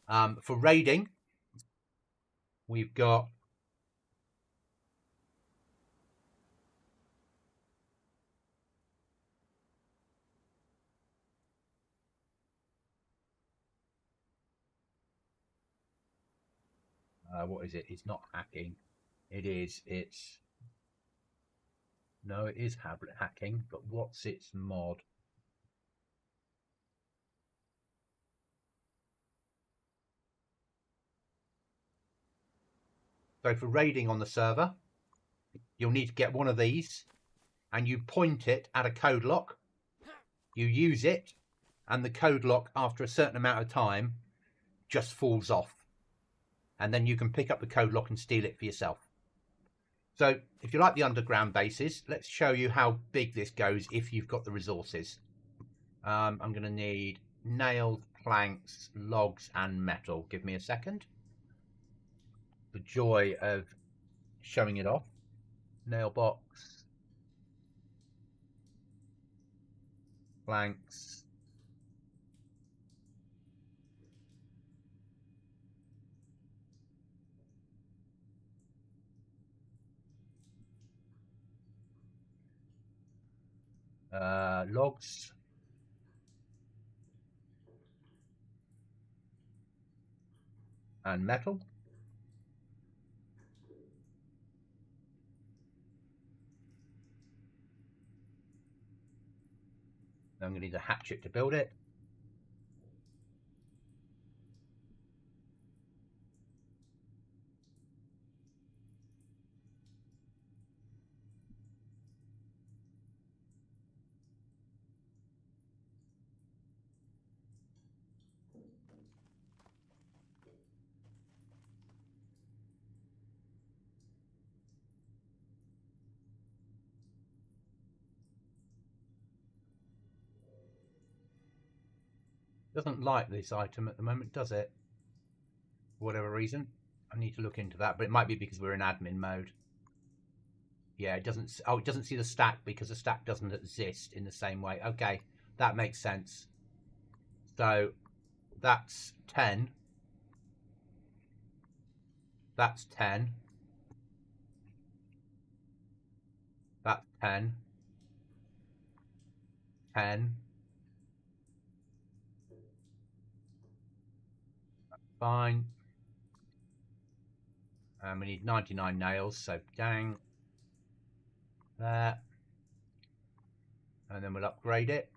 For raiding, we've got what is it? It's not hacking. It is. It's no, it is hacking. But what's its mod? So for raiding on the server, you'll need to get one of these, and you point it at a code lock. You use it, and the code lock, after a certain amount of time, just falls off. And then you can pick up the code lock and steal it for yourself. So if you like the underground bases, let's show you how big this goes if you've got the resources. I'm going to need nails, planks, logs, and metal. Give me a second. The joy of showing it off. Nail box. Planks. Logs. And metal. I'm going to need a hatchet to build it. Doesn't like this item at the moment, does it? For whatever reason. I need to look into that, but it might be because we're in admin mode. Yeah, it doesn't. Oh, it doesn't see the stack because the stack doesn't exist in the same way. Okay, that makes sense. So that's 10. That's 10. That's 10. 10. Fine. And we need 99 nails, so dang. There. And then we'll upgrade it.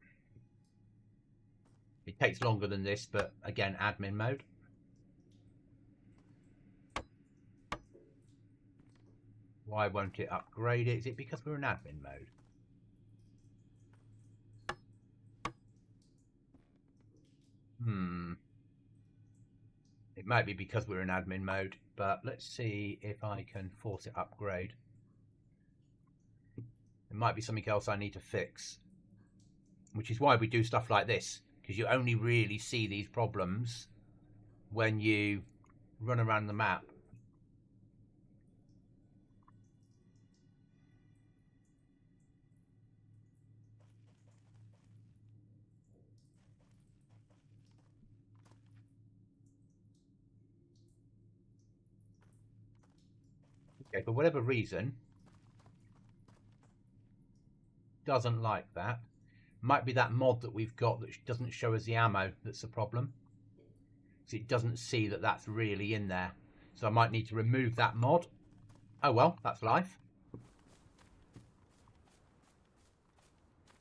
It takes longer than this, but again, admin mode. Why won't it upgrade it? Is it because we're in admin mode? It might be because we're in admin mode, but let's see if I can force it upgrade. It might be something else I need to fix, which is why we do stuff like this, because you only really see these problems when you run around the map. Okay, for whatever reason, doesn't like that. Might be that mod that we've got that doesn't show us the ammo that's the problem. So it doesn't see that that's really in there. So I might need to remove that mod. Oh well, that's life.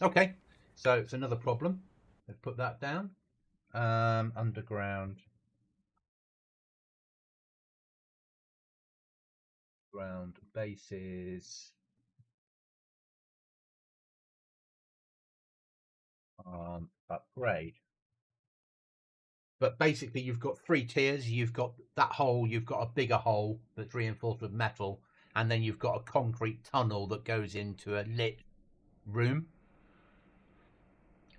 Okay, so it's another problem. Let's put that down. Underground. Ground bases. Upgrade. But basically you've got 3 tiers. You've got that hole, you've got a bigger hole that's reinforced with metal, and then you've got a concrete tunnel that goes into a lit room.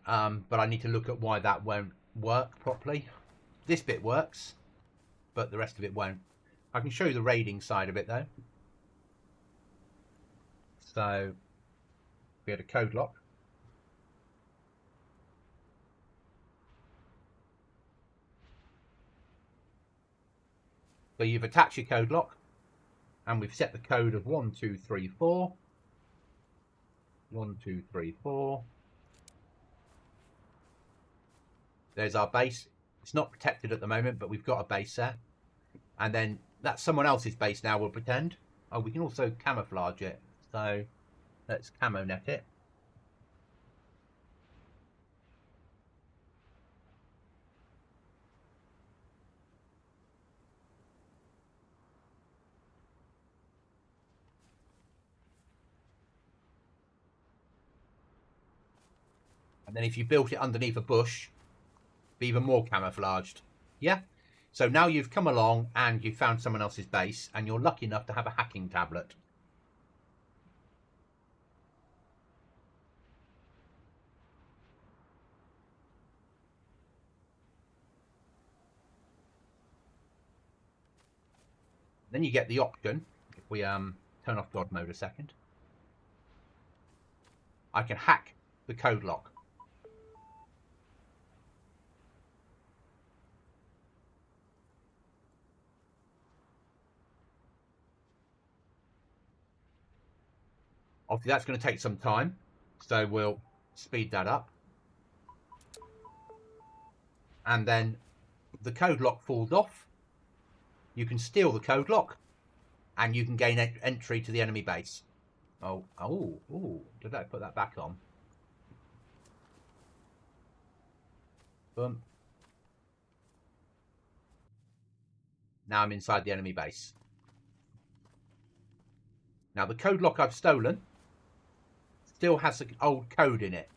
But I need to look at why that won't work properly. This bit works, but the rest of it won't. I can show you the raiding side of it though. So we had a code lock. So you've attached your code lock, and we've set the code of 1234. 1234. There's our base. It's not protected at the moment, but we've got a base there. And then that's someone else's base now, we'll pretend. Oh, we can also camouflage it. So let's camo net it. And then if you built it underneath a bush, be even more camouflaged. Yeah? So now you've come along and you've found someone else's base, and you're lucky enough to have a hacking tablet. Then you get the option, if we turn off God mode a second, I can hack the code lock. Obviously that's going to take some time, so we'll speed that up. And then the code lock falls off. You can steal the code lock, and you can gain entry to the enemy base. Oh, did I put that back on? Boom. Now I'm inside the enemy base. Now the code lock I've stolen still has an old code in it.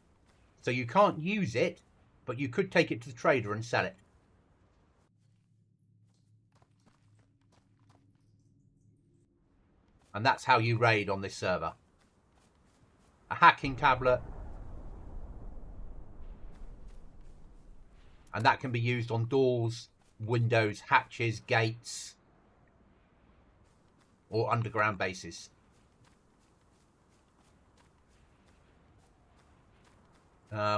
So you can't use it, but you could take it to the trader and sell it. And that's how you raid on this server. A hacking tablet. And that can be used on doors, windows, hatches, gates, or underground bases.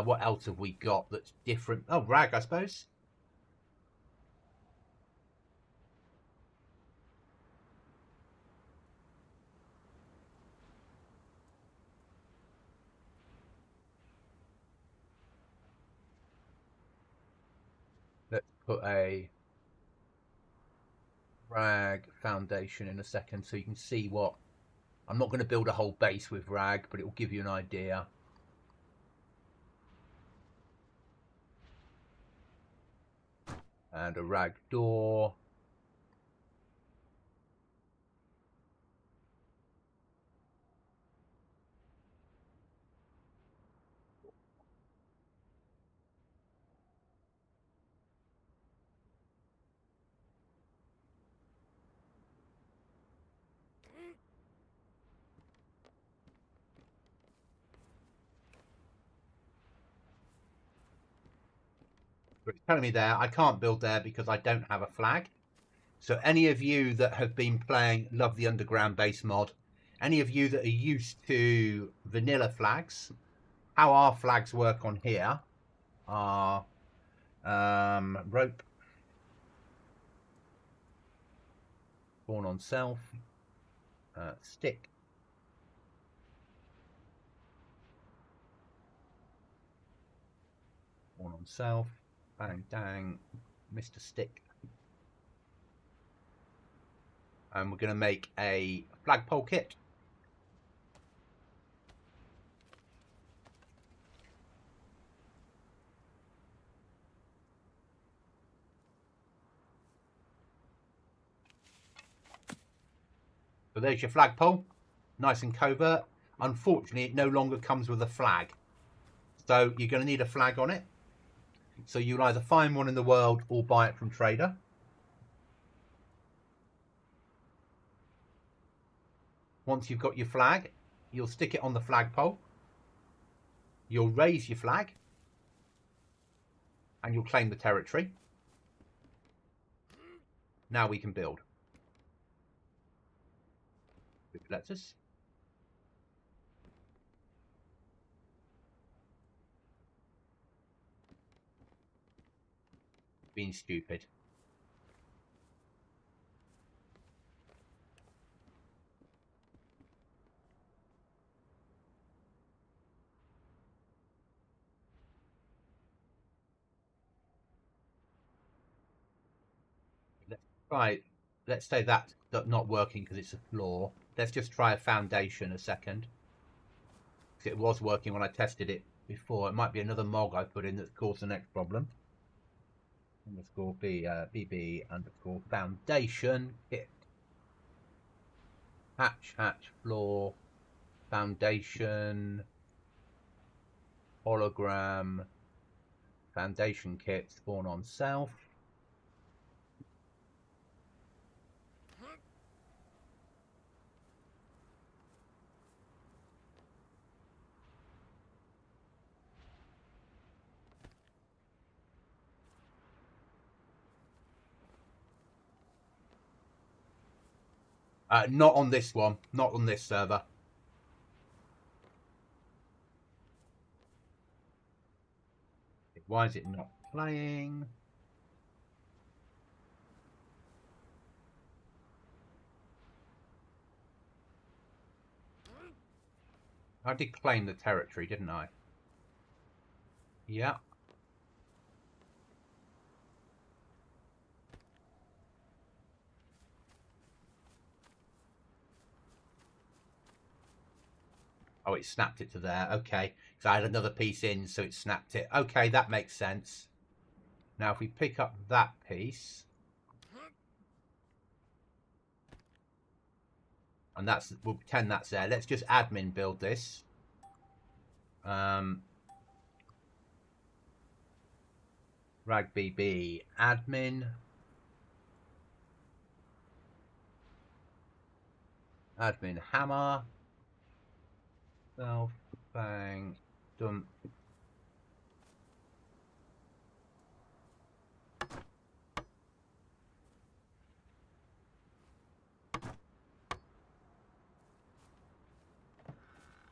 What else have we got that's different? Oh, rag, I suppose. Let's put a rag foundation in a second so you can see what... I'm not going to build a whole base with rag, but it will give you an idea. And a rag door. But it's telling me there I can't build there because I don't have a flag. So any of you that have been playing Love the Underground Base mod, any of you that are used to vanilla flags, how our flags work on here are rope, spawn on self, stick, spawn on self, bang dang, Mr. Stick. And we're going to make a flagpole kit. So there's your flagpole, nice and covert. Unfortunately, it no longer comes with a flag. So you're going to need a flag on it. So you'll either find one in the world or buy it from trader. Once you've got your flag, you'll stick it on the flagpole. You'll raise your flag. And you'll claim the territory. Now we can build. Which lets us. Being stupid. Right, let's say that's not working because it's a floor. Let's just try a foundation a second. Because it was working when I tested it before. It might be another mog I put in that's caused the next problem. Underscore BB underscore foundation kit. Hatch, floor, foundation, hologram, foundation kit, spawn on self. Not on this one. Not on this server. Why is it not playing? I did claim the territory, didn't I? Yeah. Oh, it snapped it to there. Okay. So I had another piece in, so it snapped it. Okay, that makes sense. Now, if we pick up that piece... And that's... We'll pretend that's there. Let's just admin build this. Rag BB admin. Admin hammer. Self, bang, dump.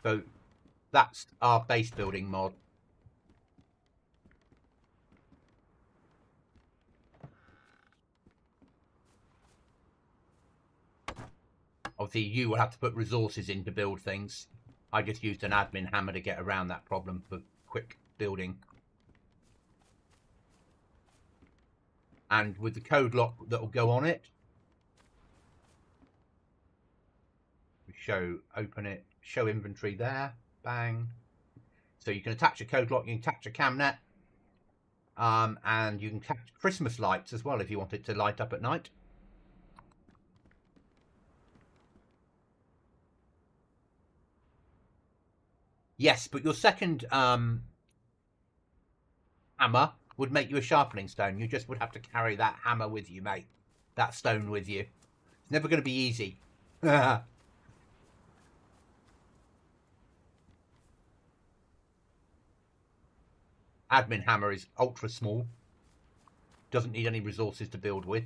So that's our base building mod. Obviously, you will have to put resources in to build things. I just used an admin hammer to get around that problem for quick building. And with the code lock that will go on it, we open it, show inventory there, bang. So you can attach a code lock, you can attach a camnet, and you can attach Christmas lights as well if you want it to light up at night. Yes, but your second hammer would make you a sharpening stone. You just would have to carry that hammer with you, mate. That stone with you. It's never going to be easy. Admin hammer is ultra small. Doesn't need any resources to build with.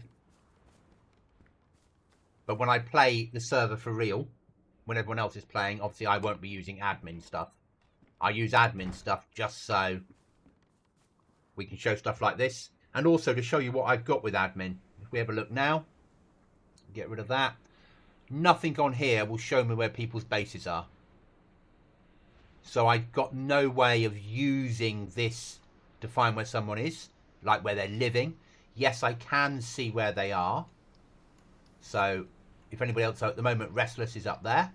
But when I play the server for real, when everyone else is playing, obviously I won't be using admin stuff. I use admin stuff just so we can show stuff like this. And also to show you what I've got with admin. If we have a look now, get rid of that. Nothing on here will show me where people's bases are. So I've got no way of using this to find where someone is, like where they're living. Yes, I can see where they are. So if anybody else, so at the moment, Restless is up there.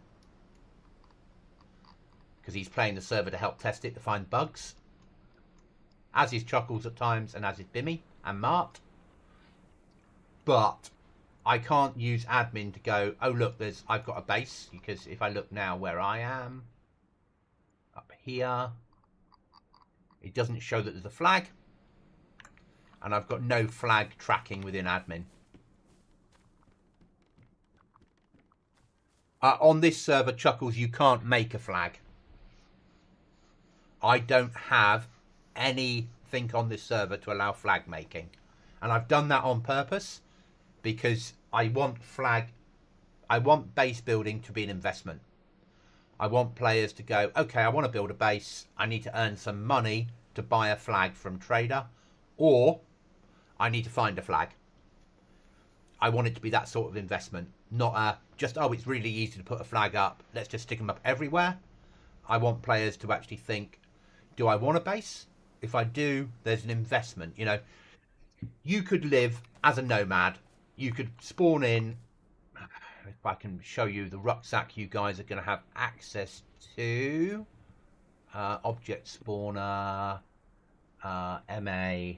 Because he's playing the server to help test it to find bugs. As is Chuckles at times, and as is Bimmy and Mart. But I can't use admin to go, oh look, I've got a base. Because if I look now where I am, up here, it doesn't show that there's a flag. And I've got no flag tracking within admin. On this server, Chuckles, you can't make a flag. I don't have anything on this server to allow flag making. And I've done that on purpose because I want base building to be an investment. I want players to go, okay, I want to build a base. I need to earn some money to buy a flag from trader, or I need to find a flag. I want it to be that sort of investment, not just, oh, it's really easy to put a flag up. Let's just stick them up everywhere. I want players to actually think, do I want a base? If I do, there's an investment. You know, you could live as a nomad. You could spawn in. If I can show you the rucksack you guys are going to have access to. Object spawner, MA.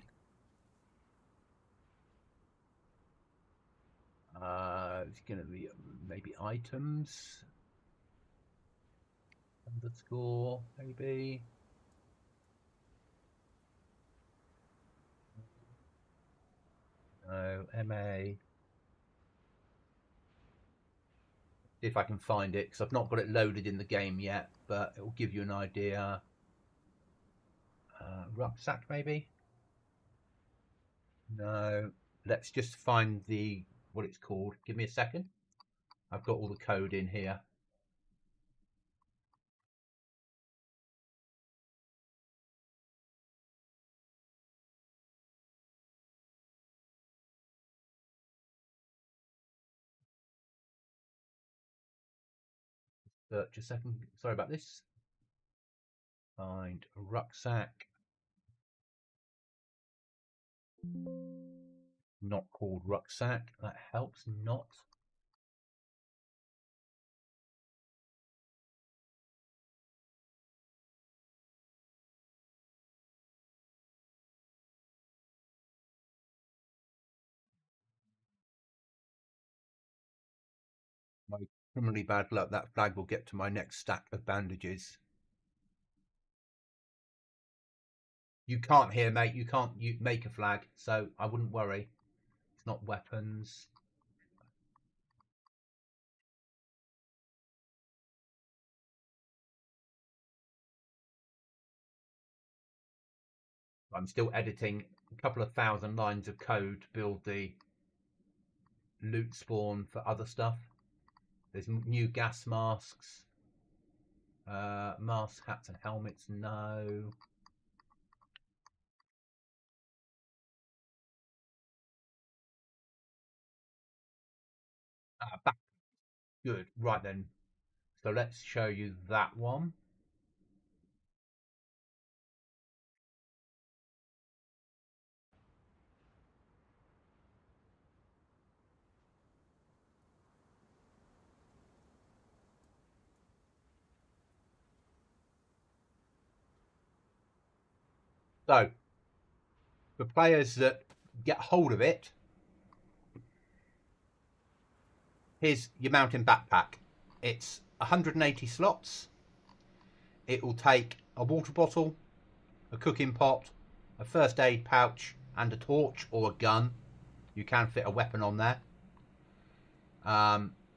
It's going to be maybe items. Underscore, maybe. No, MA. See if I can find it, because I've not got it loaded in the game yet, but it will give you an idea. Rucksack, maybe? No. Let's just find what it's called. Give me a second. I've got all the code in here. Search a second. Sorry about this. Find rucksack. Not called rucksack. That helps not. My criminally bad luck. That flag will get to my next stack of bandages. You can't here, mate. You can't make a flag, so I wouldn't worry. It's not weapons. I'm still editing a couple of thousand lines of code to build the loot spawn for other stuff. There's new gas masks. Masks, hats and helmets, no. Back. Good. Right then. So let's show you that one. So for players that get hold of it, here's your mountain backpack. It's 180 slots. It will take a water bottle, a cooking pot, a first aid pouch, and a torch or a gun. You can fit a weapon on there.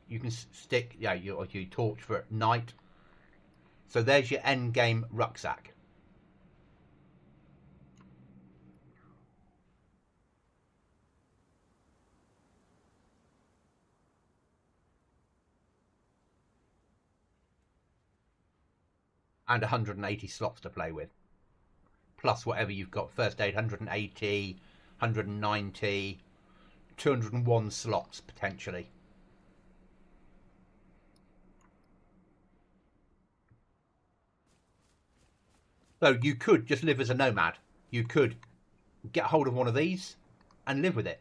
You can stick your torch for at night. So there's your end game rucksack. And 180 slots to play with. Plus whatever you've got. First aid 180, 190, 201 slots potentially. So you could just live as a nomad. You could get hold of one of these and live with it.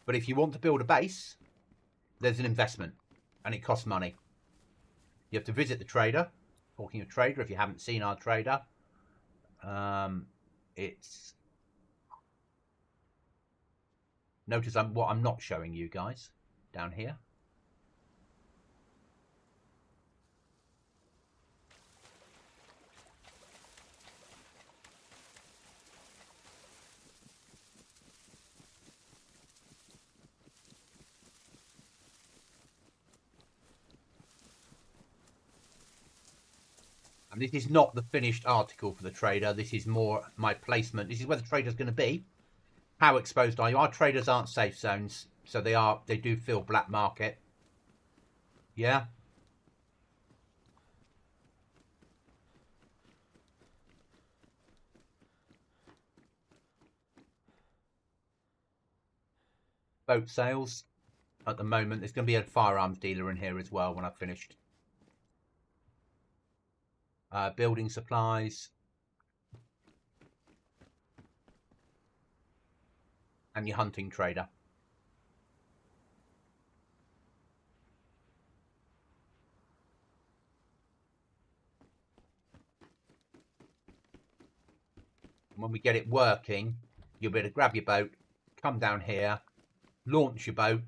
But if you want to build a base, there's an investment and it costs money. You have to visit the trader. Talking of trader, if you haven't seen our trader, it's... Notice what I'm not showing you guys down here. And this is not the finished article for the trader. This is more my placement. This is where the trader's going to be. How exposed are you? Our traders aren't safe zones, so they do feel black market. Yeah. Boat sales at the moment. There's going to be a firearms dealer in here as well when I've finished. Building supplies. And your hunting trader. And when we get it working, you'll be able to grab your boat, come down here, launch your boat,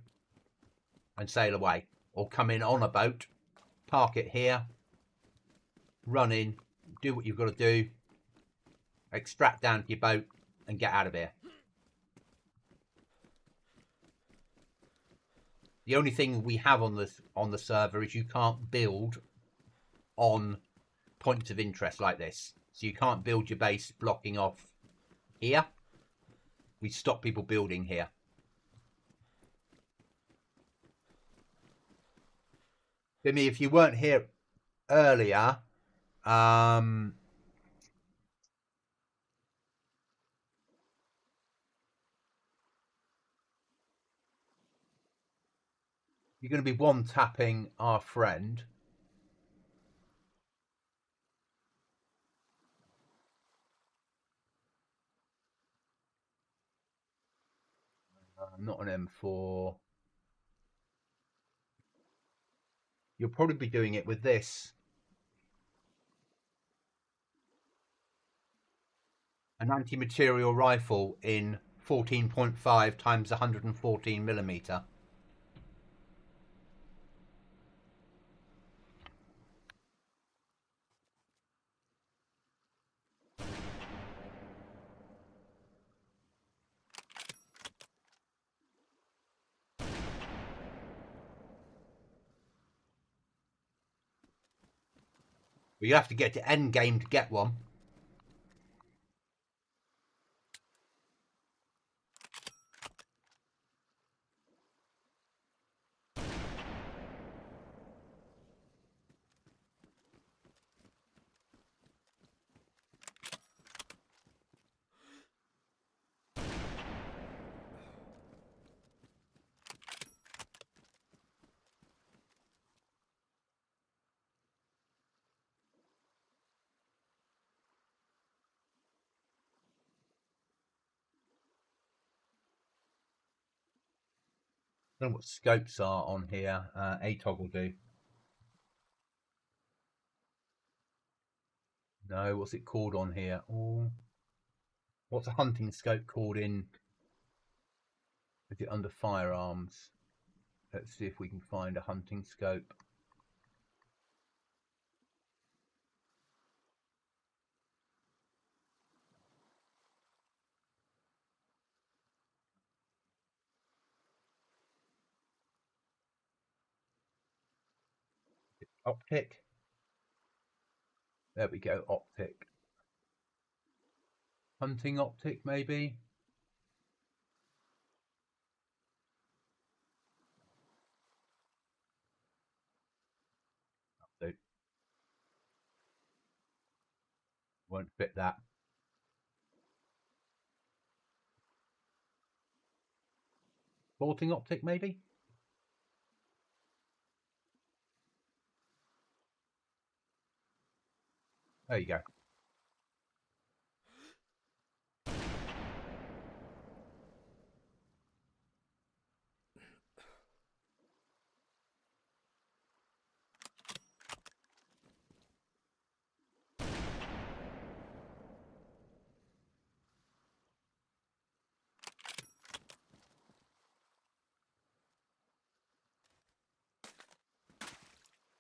and sail away. Or come in on a boat, park it here, run in, do what you've got to do, extract down to your boat, and get out of here. The only thing we have on the server is you can't build on points of interest like this. So you can't build your base blocking off here. We stop people building here. Jimmy, if you weren't here earlier, you're going to be one-tapping our friend. Not an M4. You'll probably be doing it with this. An anti-material rifle in 14.5 times 114 millimeter. But you have to get to end game to get one. I don't know what scopes are on here. ATOG will do. No, what's it called on here? Oh, what's a hunting scope called in? Is it under firearms? Let's see if we can find a hunting scope. Optic. There we go, optic. Hunting optic, maybe? So, won't fit that. Sporting optic, maybe? There you go.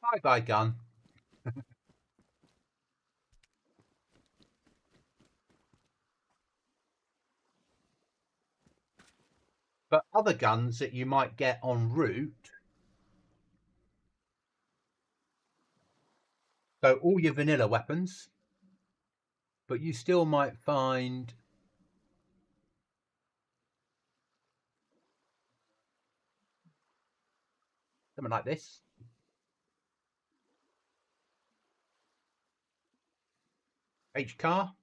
Bye-bye, gun. But other guns that you might get en route So all your vanilla weapons, but you still might find something like this. H-car.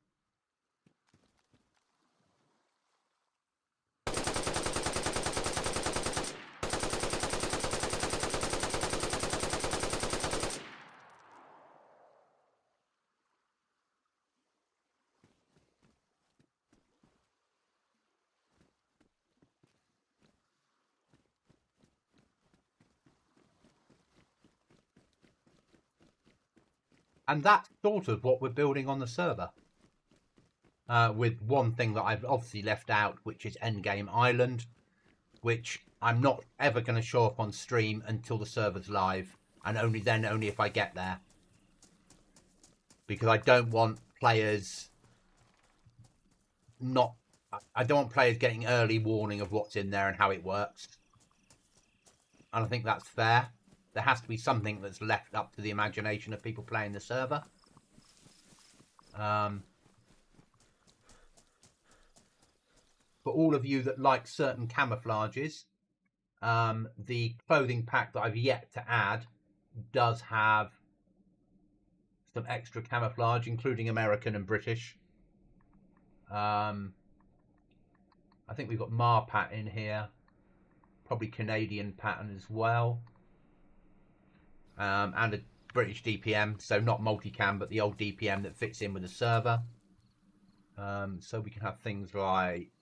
And that's sort of what we're building on the server. With one thing that I've obviously left out, which is Endgame Island, which I'm not ever going to show up on stream until the server's live, and only then, only if I get there. Because I don't want players I don't want players getting early warning of what's in there and how it works. And I think that's fair. There has to be something that's left up to the imagination of people playing the server. For all of you that like certain camouflages, the clothing pack that I've yet to add does have some extra camouflage, including American and British. I think we've got Marpat in here, probably Canadian pattern as well, and a British DPM, so not multicam, but the old DPM that fits in with the server. So we can have things like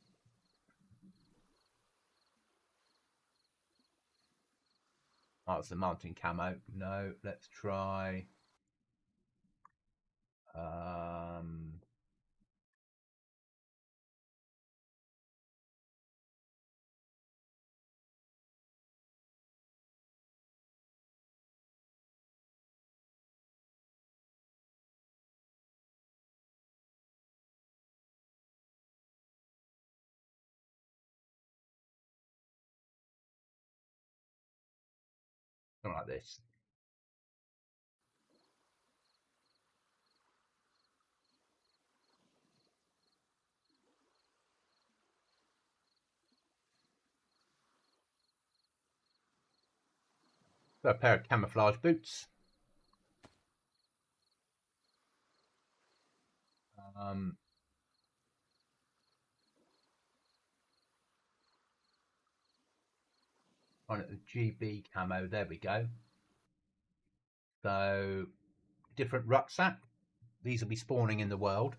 it's the mountain camo. No, let's try something like this. So a pair of camouflage boots. On the GB camo, there we go. So different rucksack. These will be spawning in the world.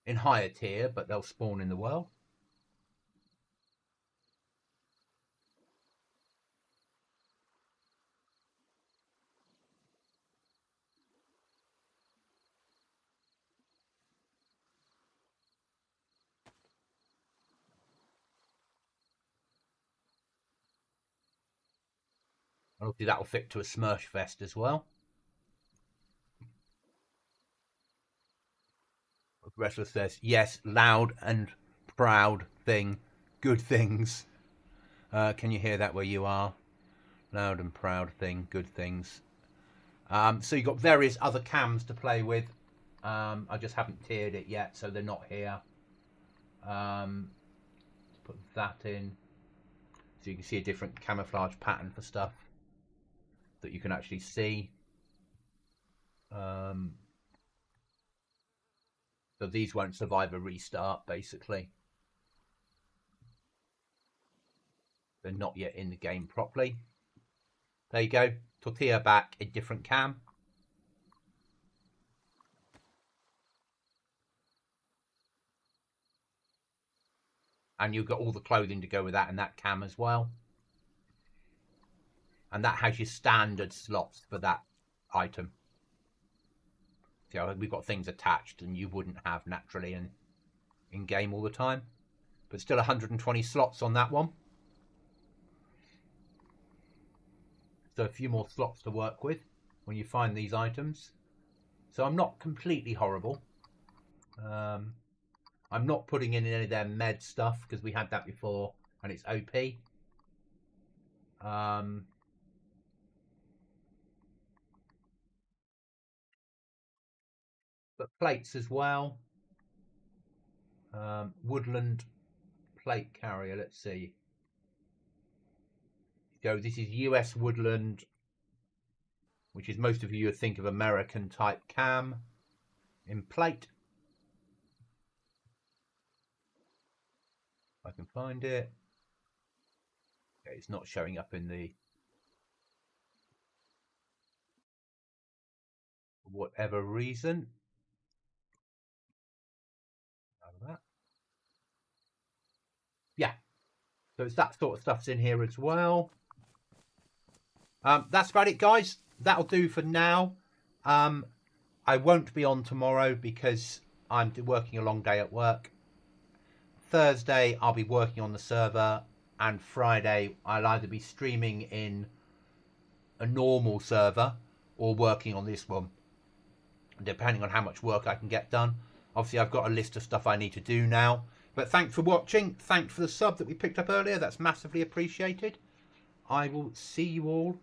In higher tier, but they'll spawn in the world. Obviously that will fit to a Smurf vest as well. Wrestler says, yes, loud and proud thing. Good things. Can you hear that where you are? Loud and proud thing. Good things. So you've got various other cams to play with. I just haven't tiered it yet, so they're not here. Put that in. So you can see a different camouflage pattern for stuff that you can actually see. So these won't survive a restart, basically. They're not yet in the game properly. There you go. Tortilla back, a different cam. And you've got all the clothing to go with that and that cam as well. And that has your standard slots for that item. So we've got things attached and you wouldn't have naturally in game all the time. But still 120 slots on that one. So a few more slots to work with when you find these items. So I'm not completely horrible. I'm not putting in any of their med stuff because we had that before and it's OP. but plates as well. Woodland plate carrier. Let's see. Go. This is US Woodland, which is most of you would think of American type cam in plate. If I can find it. Okay, it's not showing up in the for whatever reason. That. Yeah, so it's that sort of stuff's in here as well. That's about it, guys. That'll do for now. I won't be on tomorrow because I'm working a long day at work. Thursday I'll be working on the server, and Friday I'll either be streaming in a normal server or working on this one, depending on how much work I can get done. Obviously I've got a list of stuff I need to do now, but thanks for watching. Thanks for the sub that we picked up earlier. That's massively appreciated. I will see you all